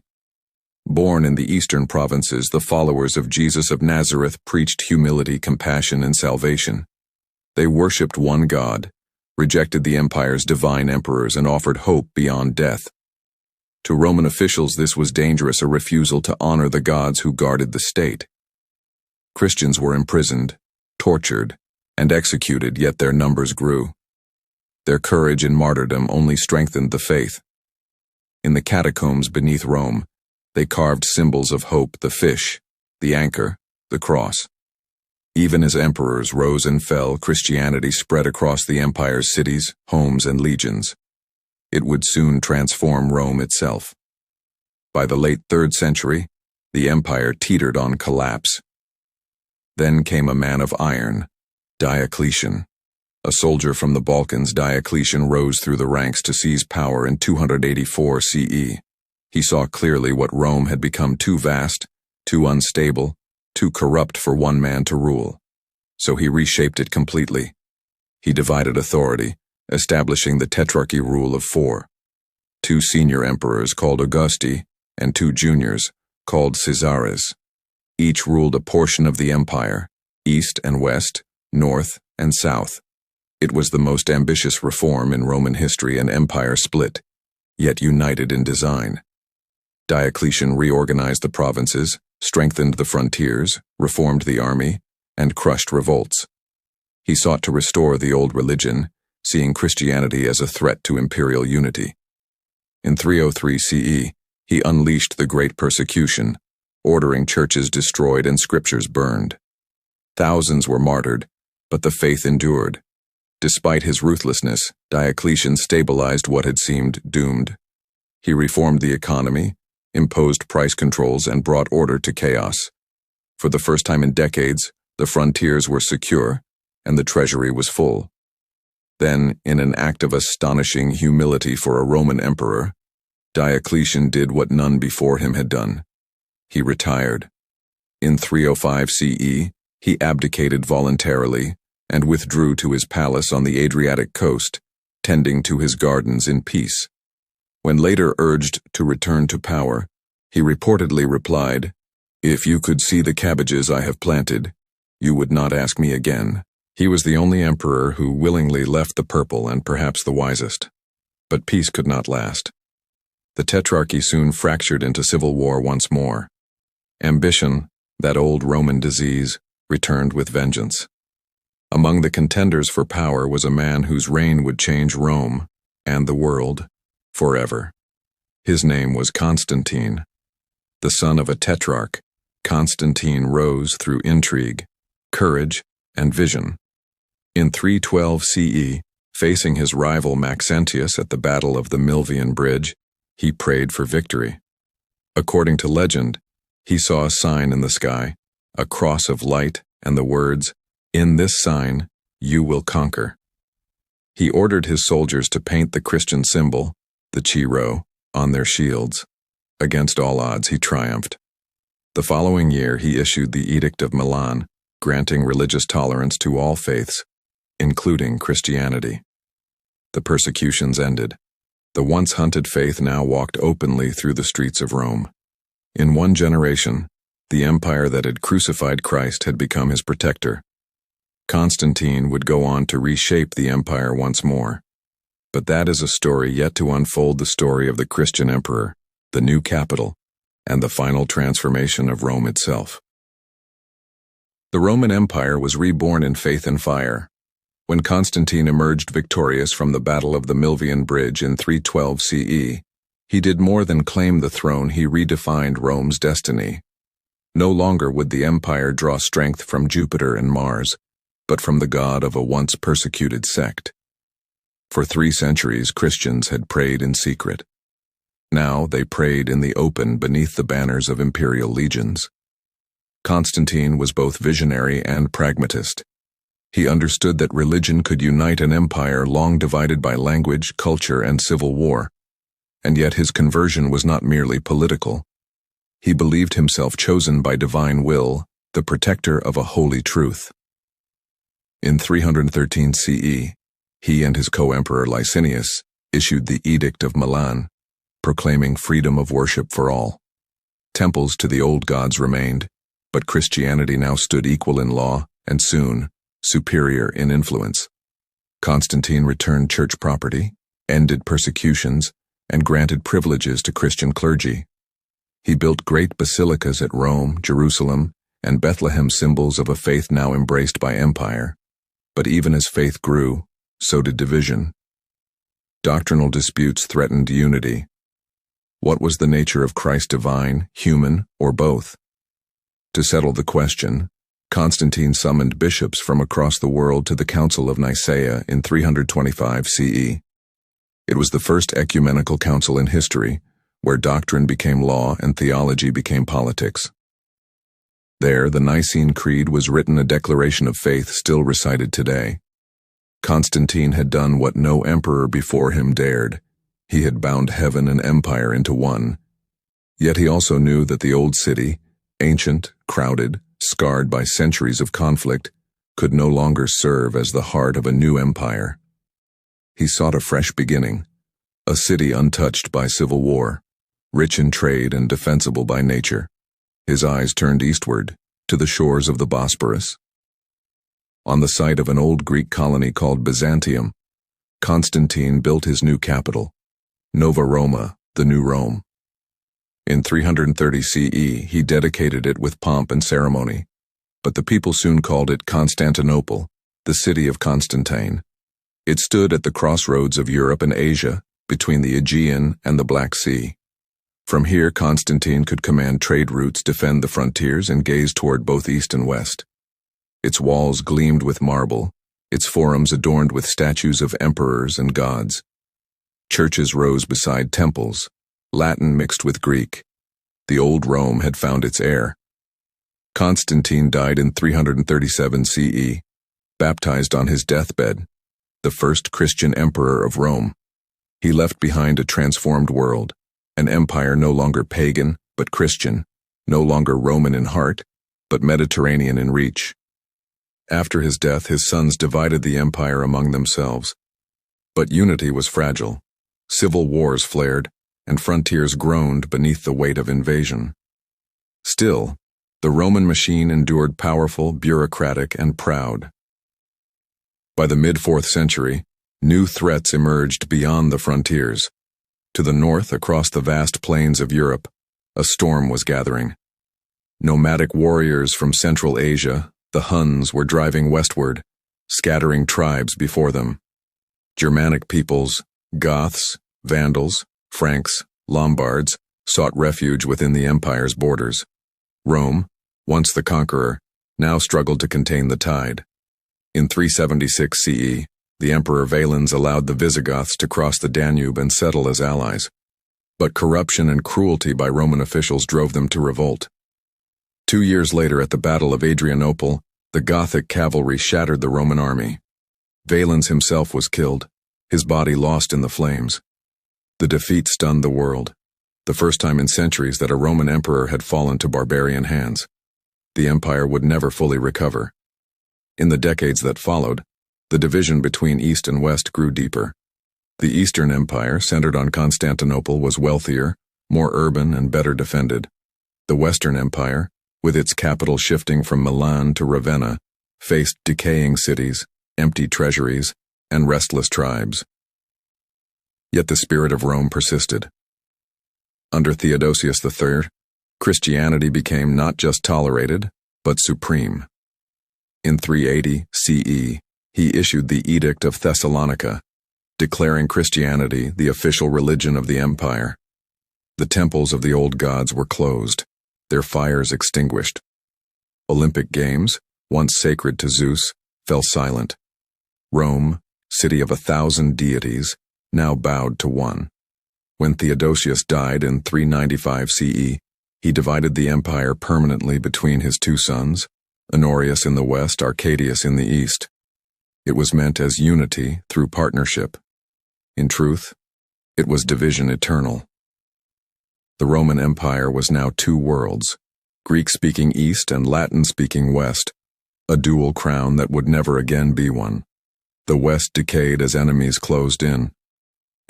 Born in the eastern provinces, the followers of Jesus of Nazareth preached humility, compassion, and salvation. They worshipped one God, rejected the empire's divine emperors, and offered hope beyond death. To Roman officials, this was dangerous, a refusal to honor the gods who guarded the state. Christians were imprisoned, tortured, and executed, yet their numbers grew. Their courage and martyrdom only strengthened the faith. In the catacombs beneath Rome, they carved symbols of hope: the fish, the anchor, the cross. Even as emperors rose and fell, Christianity spread across the empire's cities, homes, and legions. It would soon transform Rome itself. By the late 3rd century, the empire teetered on collapse. Then came a man of iron, Diocletian. A soldier from the Balkans, Diocletian rose through the ranks to seize power in 284 CE. He saw clearly what Rome had become: too vast, too unstable, too corrupt for one man to rule. So he reshaped it completely. He divided authority, establishing the tetrarchy rule of 4. 2 senior emperors called Augusti, and 2 juniors called Caesares. Each ruled a portion of the empire, east and west, north and south. It was the most ambitious reform in Roman history, an empire split, yet united in design. Diocletian reorganized the provinces, strengthened the frontiers, reformed the army, and crushed revolts. He sought to restore the old religion, seeing Christianity as a threat to imperial unity. In 303 CE, he unleashed the Great Persecution, ordering churches destroyed and scriptures burned. Thousands were martyred, but the faith endured. Despite his ruthlessness, Diocletian stabilized what had seemed doomed. He reformed the economy, imposed price controls, and brought order to chaos. For the first time in decades, the frontiers were secure, and the treasury was full. Then, in an act of astonishing humility for a Roman emperor, Diocletian did what none before him had done. He retired. In 305 CE, he abdicated voluntarily and withdrew to his palace on the Adriatic coast, tending to his gardens in peace. When later urged to return to power, he reportedly replied, "If you could see the cabbages I have planted, you would not ask me again." He was the only emperor who willingly left the purple and perhaps the wisest. But peace could not last. The tetrarchy soon fractured into civil war once more. Ambition, that old Roman disease, returned with vengeance. Among the contenders for power was a man whose reign would change Rome, and the world, forever. His name was Constantine. The son of a tetrarch, Constantine rose through intrigue, courage, and vision. In 312 CE, facing his rival Maxentius at the Battle of the Milvian Bridge, he prayed for victory. According to legend, he saw a sign in the sky, a cross of light, and the words, "In this sign, you will conquer." He ordered his soldiers to paint the Christian symbol, the Chi-Rho, on their shields. Against all odds, he triumphed. The following year, he issued the Edict of Milan, granting religious tolerance to all faiths, including Christianity. The persecutions ended. The once hunted faith now walked openly through the streets of Rome. In one generation, the empire that had crucified Christ had become his protector. Constantine would go on to reshape the empire once more. But that is a story yet to unfold, the story of the Christian emperor, the new capital, and the final transformation of Rome itself. The Roman Empire was reborn in faith and fire. When Constantine emerged victorious from the Battle of the Milvian Bridge in 312 CE, he did more than claim the throne, he redefined Rome's destiny. No longer would the empire draw strength from Jupiter and Mars, but from the god of a once persecuted sect. For 3 centuries, Christians had prayed in secret. Now they prayed in the open beneath the banners of imperial legions. Constantine was both visionary and pragmatist. He understood that religion could unite an empire long divided by language, culture, and civil war. And yet his conversion was not merely political. He believed himself chosen by divine will, the protector of a holy truth. In 313 CE, he and his co-emperor Licinius issued the Edict of Milan, proclaiming freedom of worship for all. Temples to the old gods remained, but Christianity now stood equal in law and soon superior in influence. Constantine returned church property, ended persecutions, and granted privileges to Christian clergy. He built great basilicas at Rome, Jerusalem, and Bethlehem, symbols of a faith now embraced by empire. But even as faith grew, so did division. Doctrinal disputes threatened unity. What was the nature of Christ, divine, human, or both? To settle the question, Constantine summoned bishops from across the world to the Council of Nicaea in 325 CE. It was the first ecumenical council in history, where doctrine became law and theology became politics. There, the Nicene Creed was written, a declaration of faith still recited today. Constantine had done what no emperor before him dared. He had bound heaven and empire into one. Yet he also knew that the old city, ancient, crowded, scarred by centuries of conflict, could no longer serve as the heart of a new empire. He sought a fresh beginning, a city untouched by civil war, rich in trade and defensible by nature. His eyes turned eastward, to the shores of the Bosporus. On the site of an old Greek colony called Byzantium, Constantine built his new capital, Nova Roma, the New Rome. In 330 CE, he dedicated it with pomp and ceremony, but the people soon called it Constantinople, the city of Constantine. It stood at the crossroads of Europe and Asia, between the Aegean and the Black Sea. From here, Constantine could command trade routes, defend the frontiers, and gaze toward both east and west. Its walls gleamed with marble, its forums adorned with statues of emperors and gods. Churches rose beside temples, Latin mixed with Greek. The old Rome had found its heir. Constantine died in 337 CE, baptized on his deathbed, the first Christian emperor of Rome. He left behind a transformed world, an empire no longer pagan but Christian, no longer Roman in heart but Mediterranean in reach. After his death, his sons divided the empire among themselves. But unity was fragile. Civil wars flared, and frontiers groaned beneath the weight of invasion. Still, the Roman machine endured powerful, bureaucratic, and proud. By the mid-4th century, new threats emerged beyond the frontiers. To the north, across the vast plains of Europe, a storm was gathering. Nomadic warriors from Central Asia, the Huns, were driving westward, scattering tribes before them. Germanic peoples, Goths, Vandals, Franks, Lombards, sought refuge within the empire's borders. Rome, once the conqueror, now struggled to contain the tide. In 376 CE, the Emperor Valens allowed the Visigoths to cross the Danube and settle as allies. But corruption and cruelty by Roman officials drove them to revolt. 2 years later, at the Battle of Adrianople, the Gothic cavalry shattered the Roman army. Valens himself was killed, his body lost in the flames. The defeat stunned the world, the first time in centuries that a Roman emperor had fallen to barbarian hands. The empire would never fully recover. In the decades that followed, the division between East and West grew deeper. The Eastern Empire, centered on Constantinople, was wealthier, more urban, and better defended. The Western Empire, with its capital shifting from Milan to Ravenna, faced decaying cities, empty treasuries, and restless tribes. Yet the spirit of Rome persisted. Under Theodosius III, Christianity became not just tolerated, but supreme. In 380 CE, he issued the Edict of Thessalonica, declaring Christianity the official religion of the empire. The temples of the old gods were closed, their fires extinguished. Olympic Games, once sacred to Zeus, fell silent. Rome, city of 1,000 deities, now bowed to one. When Theodosius died in 395 CE, he divided the empire permanently between his two sons, Honorius in the west, Arcadius in the east. It was meant as unity through partnership. In truth, it was division eternal. The Roman Empire was now two worlds, Greek-speaking East and Latin-speaking West, a dual crown that would never again be one. The West decayed as enemies closed in.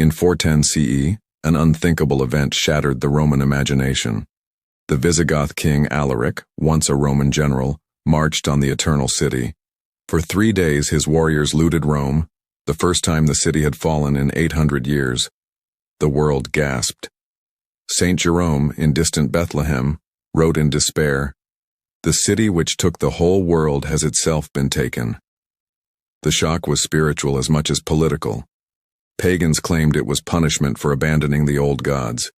In 410 CE, an unthinkable event shattered the Roman imagination. The Visigoth king Alaric, once a Roman general, marched on the Eternal City. For 3 days his warriors looted Rome, the first time the city had fallen in 800 years. The world gasped. Saint Jerome, in distant Bethlehem, wrote in despair, "The city which took the whole world has itself been taken." The shock was spiritual as much as political. Pagans claimed it was punishment for abandoning the old gods.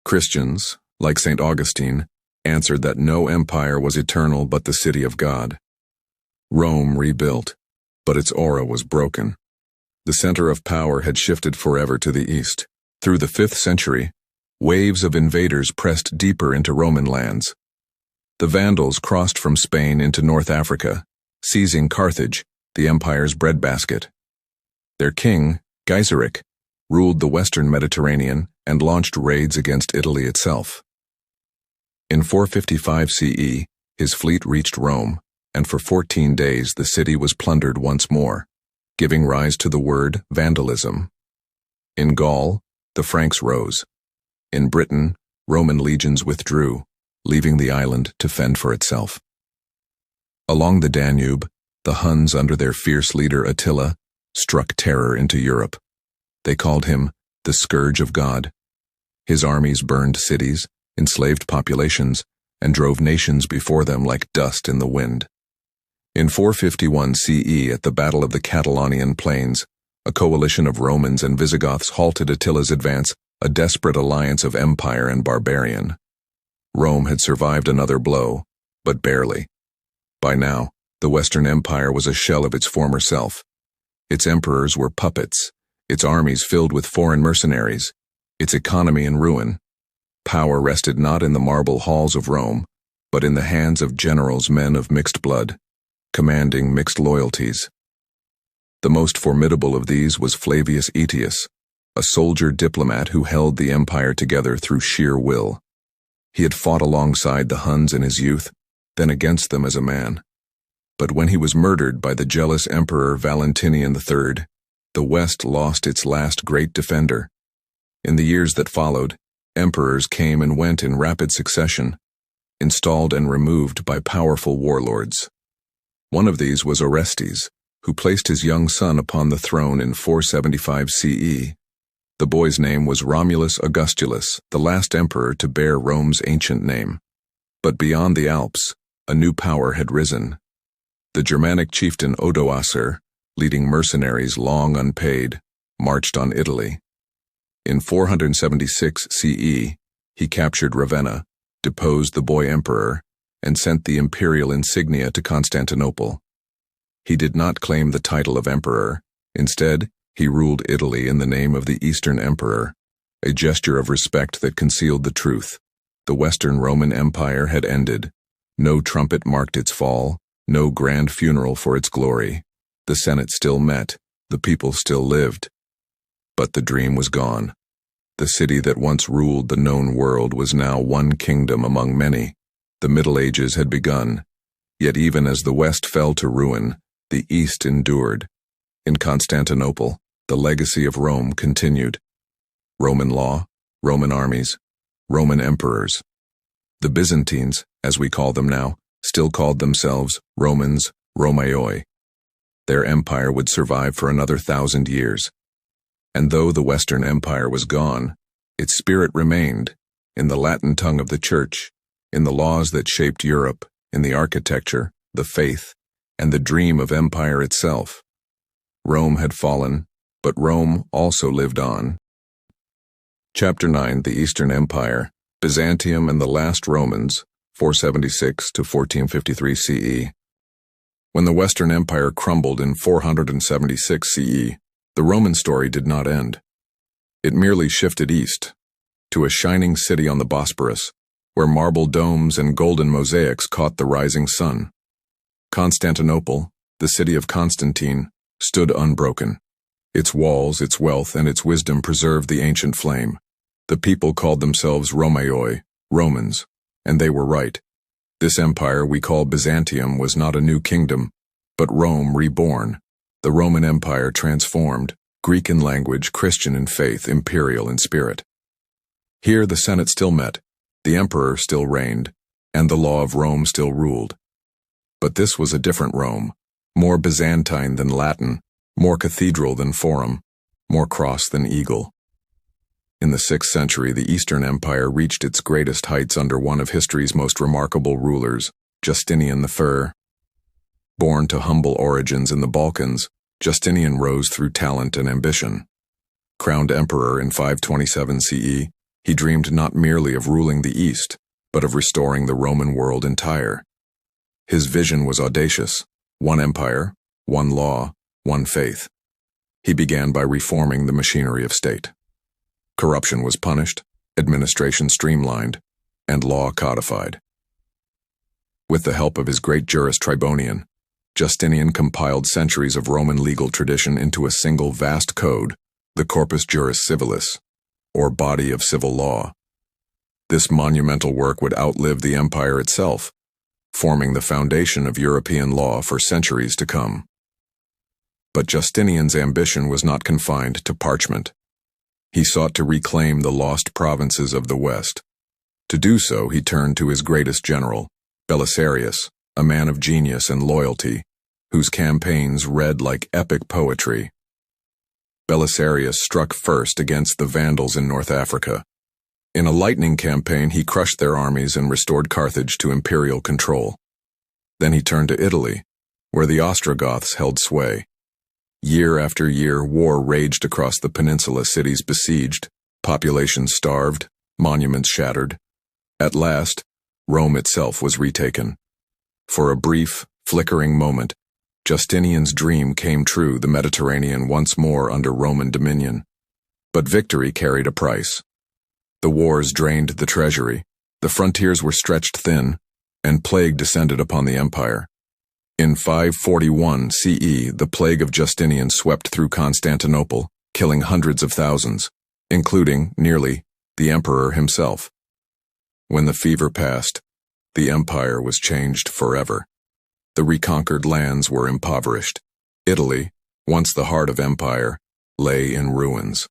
Christians, like St. Augustine, answered that no empire was eternal but the city of God. Rome rebuilt, but its aura was broken. The center of power had shifted forever to the east. Through the 5th century, waves of invaders pressed deeper into Roman lands. The Vandals crossed from Spain into North Africa, seizing Carthage, the empire's breadbasket. Their king, Gaiseric, ruled the western Mediterranean and launched raids against Italy itself. In 455 CE, his fleet reached Rome, and for 14 days the city was plundered once more, giving rise to the word vandalism. In Gaul, the Franks rose. In Britain, Roman legions withdrew, leaving the island to fend for itself. Along the Danube, the Huns under their fierce leader Attila struck terror into Europe. They called him the Scourge of God. His armies burned cities, enslaved populations, and drove nations before them like dust in the wind. In 451 CE, at the Battle of the Catalonian Plains, a coalition of Romans and Visigoths halted Attila's advance, a desperate alliance of empire and barbarian. Rome had survived another blow, but barely. By now, the Western Empire was a shell of its former self. Its emperors were puppets, its armies filled with foreign mercenaries, its economy in ruin. Power rested not in the marble halls of Rome, but in the hands of generals, men of mixed blood, commanding mixed loyalties. The most formidable of these was Flavius Aetius, a soldier diplomat who held the empire together through sheer will. He had fought alongside the Huns in his youth, then against them as a man. But when he was murdered by the jealous Emperor Valentinian III, the West lost its last great defender. In the years that followed, emperors came and went in rapid succession, installed and removed by powerful warlords. One of these was Orestes, who placed his young son upon the throne in 475 CE. The boy's name was Romulus Augustulus, the last emperor to bear Rome's ancient name. But beyond the Alps, a new power had risen. The Germanic chieftain Odoacer, leading mercenaries long unpaid, marched on Italy. In 476 CE, he captured Ravenna, deposed the boy emperor, and sent the imperial insignia to Constantinople. He did not claim the title of emperor. Instead, he ruled Italy in the name of the Eastern Emperor, a gesture of respect that concealed the truth. The Western Roman Empire had ended. No trumpet marked its fall, no grand funeral for its glory. The Senate still met, the people still lived. But the dream was gone. The city that once ruled the known world was now one kingdom among many. The Middle Ages had begun, yet even as the West fell to ruin, the East endured. In Constantinople, the legacy of Rome continued. Roman law, Roman armies, Roman emperors. The Byzantines, as we call them now, still called themselves Romans, Romaioi. Their empire would survive for another 1,000 years. And though the Western Empire was gone, its spirit remained, in the Latin tongue of the Church, in the laws that shaped Europe, in the architecture, the faith, and the dream of empire itself. Rome had fallen, but Rome also lived on. Chapter 9, The Eastern Empire, Byzantium and the Last Romans, 476 to 1453 CE. When the Western Empire crumbled in 476 CE, the Roman story did not end. It merely shifted east, to a shining city on the Bosporus, where marble domes and golden mosaics caught the rising sun. Constantinople, the city of Constantine, stood unbroken. Its walls, its wealth, and its wisdom preserved the ancient flame. The people called themselves Romaioi, Romans, and they were right. This empire we call Byzantium was not a new kingdom, but Rome reborn, the Roman Empire transformed, Greek in language, Christian in faith, imperial in spirit. Here the Senate still met, the emperor still reigned, and the law of Rome still ruled. But this was a different Rome, more Byzantine than Latin, more cathedral than forum, more cross than eagle. In the 6th century, the Eastern Empire reached its greatest heights under one of history's most remarkable rulers, Justinian I. Born to humble origins in the Balkans, Justinian rose through talent and ambition. Crowned emperor in 527 CE, he dreamed not merely of ruling the East, but of restoring the Roman world entire. His vision was audacious: one empire, one law, one faith. He began by reforming the machinery of state. Corruption was punished, administration streamlined, and law codified. With the help of his great jurist Tribonian, Justinian compiled centuries of Roman legal tradition into a single vast code, the Corpus Juris Civilis, or body of civil law. This monumental work would outlive the empire itself, forming the foundation of European law for centuries to come. But Justinian's ambition was not confined to parchment. He sought to reclaim the lost provinces of the West. To do so, he turned to his greatest general, Belisarius, a man of genius and loyalty, whose campaigns read like epic poetry. Belisarius struck first against the Vandals in North Africa. In a lightning campaign, he crushed their armies and restored Carthage to imperial control. Then he turned to Italy, where the Ostrogoths held sway. Year after year, war raged across the peninsula, cities besieged, populations starved, monuments shattered. At last, Rome itself was retaken. For a brief, flickering moment, Justinian's dream came true, the Mediterranean once more under Roman dominion. But victory carried a price. The wars drained the treasury, the frontiers were stretched thin, and plague descended upon the empire. In 541 CE, the plague of Justinian swept through Constantinople, killing hundreds of thousands, including, nearly, the emperor himself. When the fever passed, the empire was changed forever. The reconquered lands were impoverished. Italy, once the heart of empire, lay in ruins.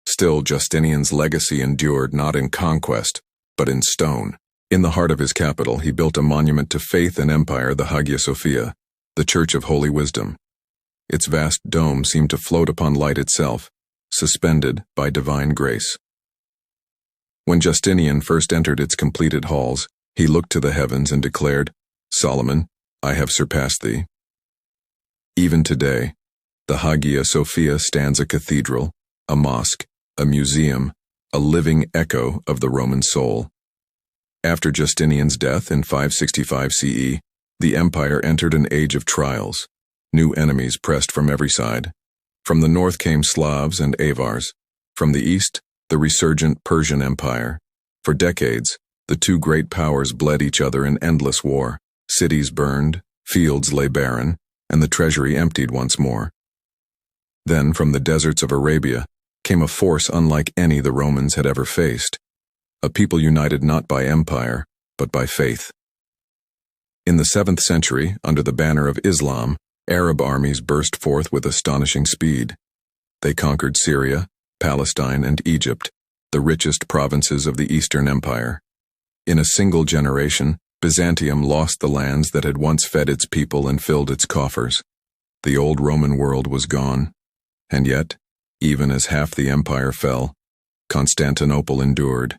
Still, Justinian's legacy endured not in conquest, but in stone. In the heart of his capital, he built a monument to faith and empire, the Hagia Sophia, the Church of Holy Wisdom. Its vast dome seemed to float upon light itself, suspended by divine grace. When Justinian first entered its completed halls, he looked to the heavens and declared, "Solomon, I have surpassed thee." Even today, the Hagia Sophia stands a cathedral, a mosque, a museum, a living echo of the Roman soul. After Justinian's death in 565 CE, the empire entered an age of trials. New enemies pressed from every side. From the north came Slavs and Avars. From the east, the resurgent Persian Empire. For decades, the two great powers bled each other in endless war. Cities burned, fields lay barren, and the treasury emptied once more. Then, from the deserts of Arabia, came a force unlike any the Romans had ever faced, a people united not by empire, but by faith. In the 7th century, under the banner of Islam, Arab armies burst forth with astonishing speed. They conquered Syria, Palestine, and Egypt, the richest provinces of the Eastern Empire. In a single generation, Byzantium lost the lands that had once fed its people and filled its coffers. The old Roman world was gone, and yet, even as half the empire fell, Constantinople endured.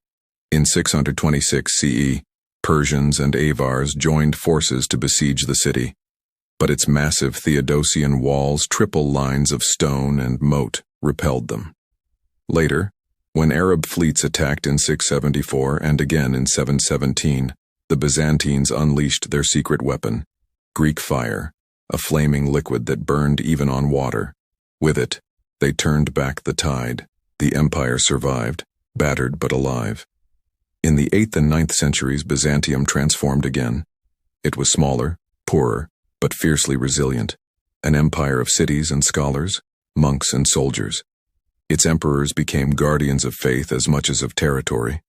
In 626 CE, Persians and Avars joined forces to besiege the city, but its massive Theodosian walls, triple lines of stone and moat, repelled them. Later, when Arab fleets attacked in 674 and again in 717, the Byzantines unleashed their secret weapon, Greek fire, a flaming liquid that burned even on water. With it, they turned back the tide. The empire survived, battered but alive. In the 8th and 9th centuries, Byzantium transformed again. It was smaller, poorer, but fiercely resilient, an empire of cities and scholars, monks and soldiers. Its emperors became guardians of faith as much as of territory.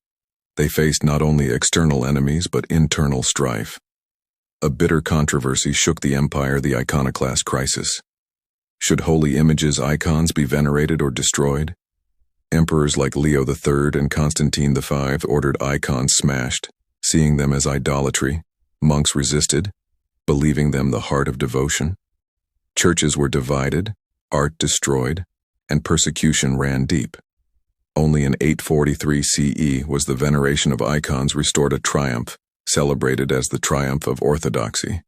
They faced not only external enemies but internal strife. A bitter controversy shook the empire, the iconoclast crisis. Should holy images, icons, be venerated or destroyed? Emperors like Leo III and Constantine V ordered icons smashed, seeing them as idolatry. Monks resisted, believing them the heart of devotion. Churches were divided, art destroyed, and persecution ran deep. Only in 843 CE was the veneration of icons restored a triumph, celebrated as the triumph of orthodoxy.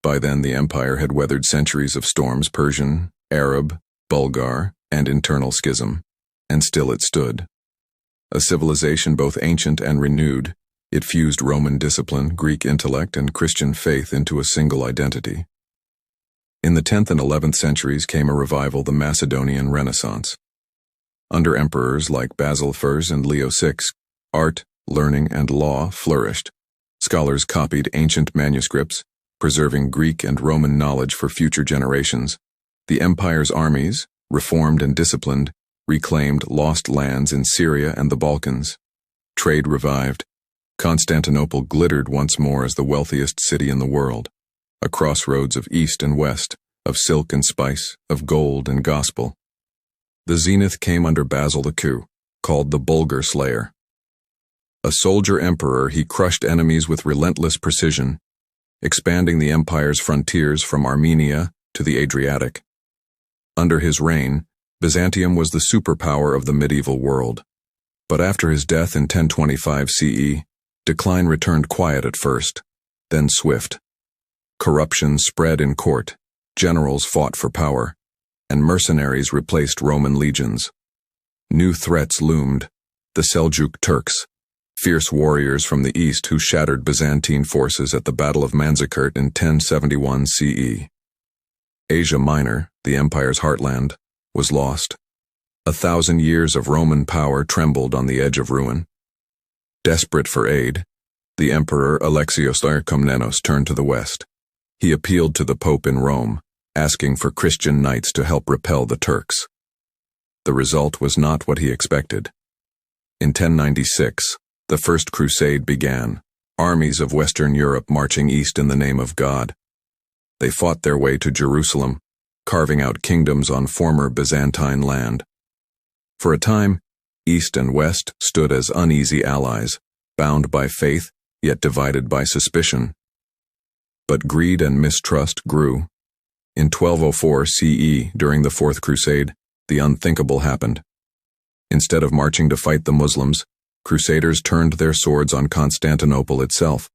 By then the empire had weathered centuries of storms, Persian, Arab, Bulgar, and internal schism, and still it stood. A civilization both ancient and renewed, it fused Roman discipline, Greek intellect, and Christian faith into a single identity. In the 10th and 11th centuries came a revival, the Macedonian Renaissance. Under emperors like Basil I and Leo VI, art, learning, and law flourished. Scholars copied ancient manuscripts, preserving Greek and Roman knowledge for future generations. The empire's armies, reformed and disciplined, reclaimed lost lands in Syria and the Balkans. Trade revived. Constantinople glittered once more as the wealthiest city in the world, a crossroads of east and west, of silk and spice, of gold and gospel. The zenith came under Basil the Coup, called the Bulgar Slayer. A soldier emperor, he crushed enemies with relentless precision, expanding the empire's frontiers from Armenia to the Adriatic. Under his reign, Byzantium was the superpower of the medieval world. But after his death in 1025 CE, decline returned quiet at first, then swift. Corruption spread in court, generals fought for power, and mercenaries replaced Roman legions. New threats loomed, the Seljuk Turks, fierce warriors from the east who shattered Byzantine forces at the Battle of Manzikert in 1071 CE. Asia Minor, the empire's heartland, was lost. 1,000 years of Roman power trembled on the edge of ruin. Desperate for aid, the emperor Alexios Komnenos turned to the west. He appealed to the Pope in Rome, asking for Christian knights to help repel the Turks. The result was not what he expected. In 1096, the First Crusade began, armies of Western Europe marching east in the name of God. They fought their way to Jerusalem, carving out kingdoms on former Byzantine land. For a time, East and West stood as uneasy allies, bound by faith, yet divided by suspicion. But greed and mistrust grew. In 1204 CE, during the Fourth Crusade, the unthinkable happened. Instead of marching to fight the Muslims, Crusaders turned their swords on Constantinople itself.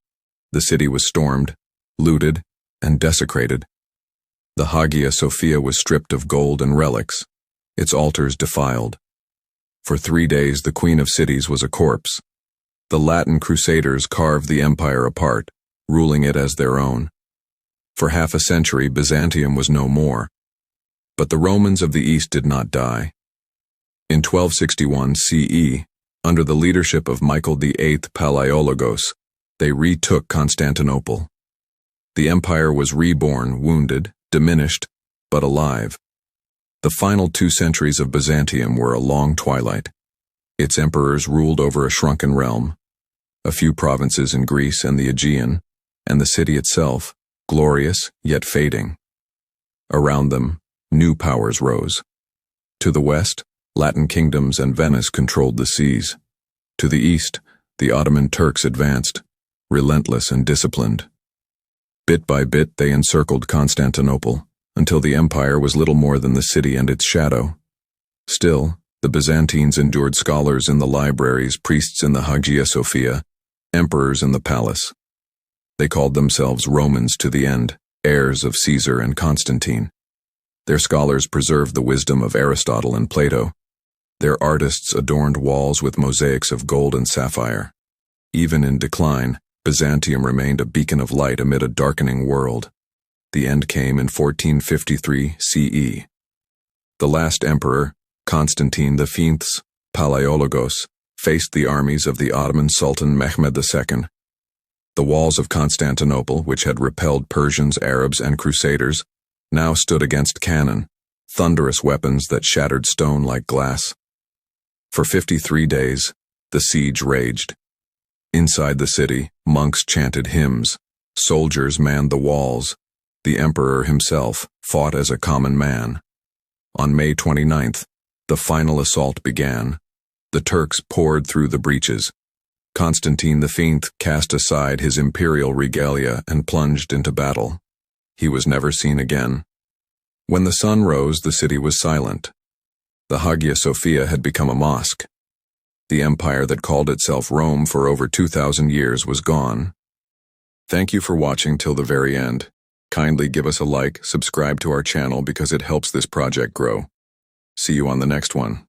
The city was stormed, looted, and desecrated. The Hagia Sophia was stripped of gold and relics, its altars defiled. For 3 days the Queen of Cities was a corpse. The Latin Crusaders carved the empire apart, ruling it as their own. For half a century Byzantium was no more. But the Romans of the East did not die. In 1261 CE, under the leadership of Michael VIII Palaiologos, they retook Constantinople. The empire was reborn, wounded, diminished, but alive. The final 2 centuries of Byzantium were a long twilight. Its emperors ruled over a shrunken realm, a few provinces in Greece and the Aegean, and the city itself, glorious yet fading. Around them, new powers rose. To the west, Latin kingdoms and Venice controlled the seas. To the east, the Ottoman Turks advanced, relentless and disciplined. Bit by bit they encircled Constantinople, until the empire was little more than the city and its shadow. Still, the Byzantines endured scholars in the libraries, priests in the Hagia Sophia, emperors in the palace. They called themselves Romans to the end, heirs of Caesar and Constantine. Their scholars preserved the wisdom of Aristotle and Plato. Their artists adorned walls with mosaics of gold and sapphire. Even in decline, Byzantium remained a beacon of light amid a darkening world. The end came in 1453 CE. The last emperor, Constantine V's Palaiologos, faced the armies of the Ottoman Sultan Mehmed II. The walls of Constantinople, which had repelled Persians, Arabs, and Crusaders, now stood against cannon, thunderous weapons that shattered stone like glass. For 53 days, the siege raged. Inside the city, monks chanted hymns, soldiers manned the walls, the emperor himself fought as a common man. On May 29th, the final assault began. The Turks poured through the breaches. Constantine V cast aside his imperial regalia and plunged into battle. He was never seen again. When the sun rose, the city was silent. The Hagia Sophia had become a mosque. The empire that called itself Rome for over 2,000 years was gone. Thank you for watching till the very end. Kindly give us a like, subscribe to our channel because it helps this project grow. See you on the next one.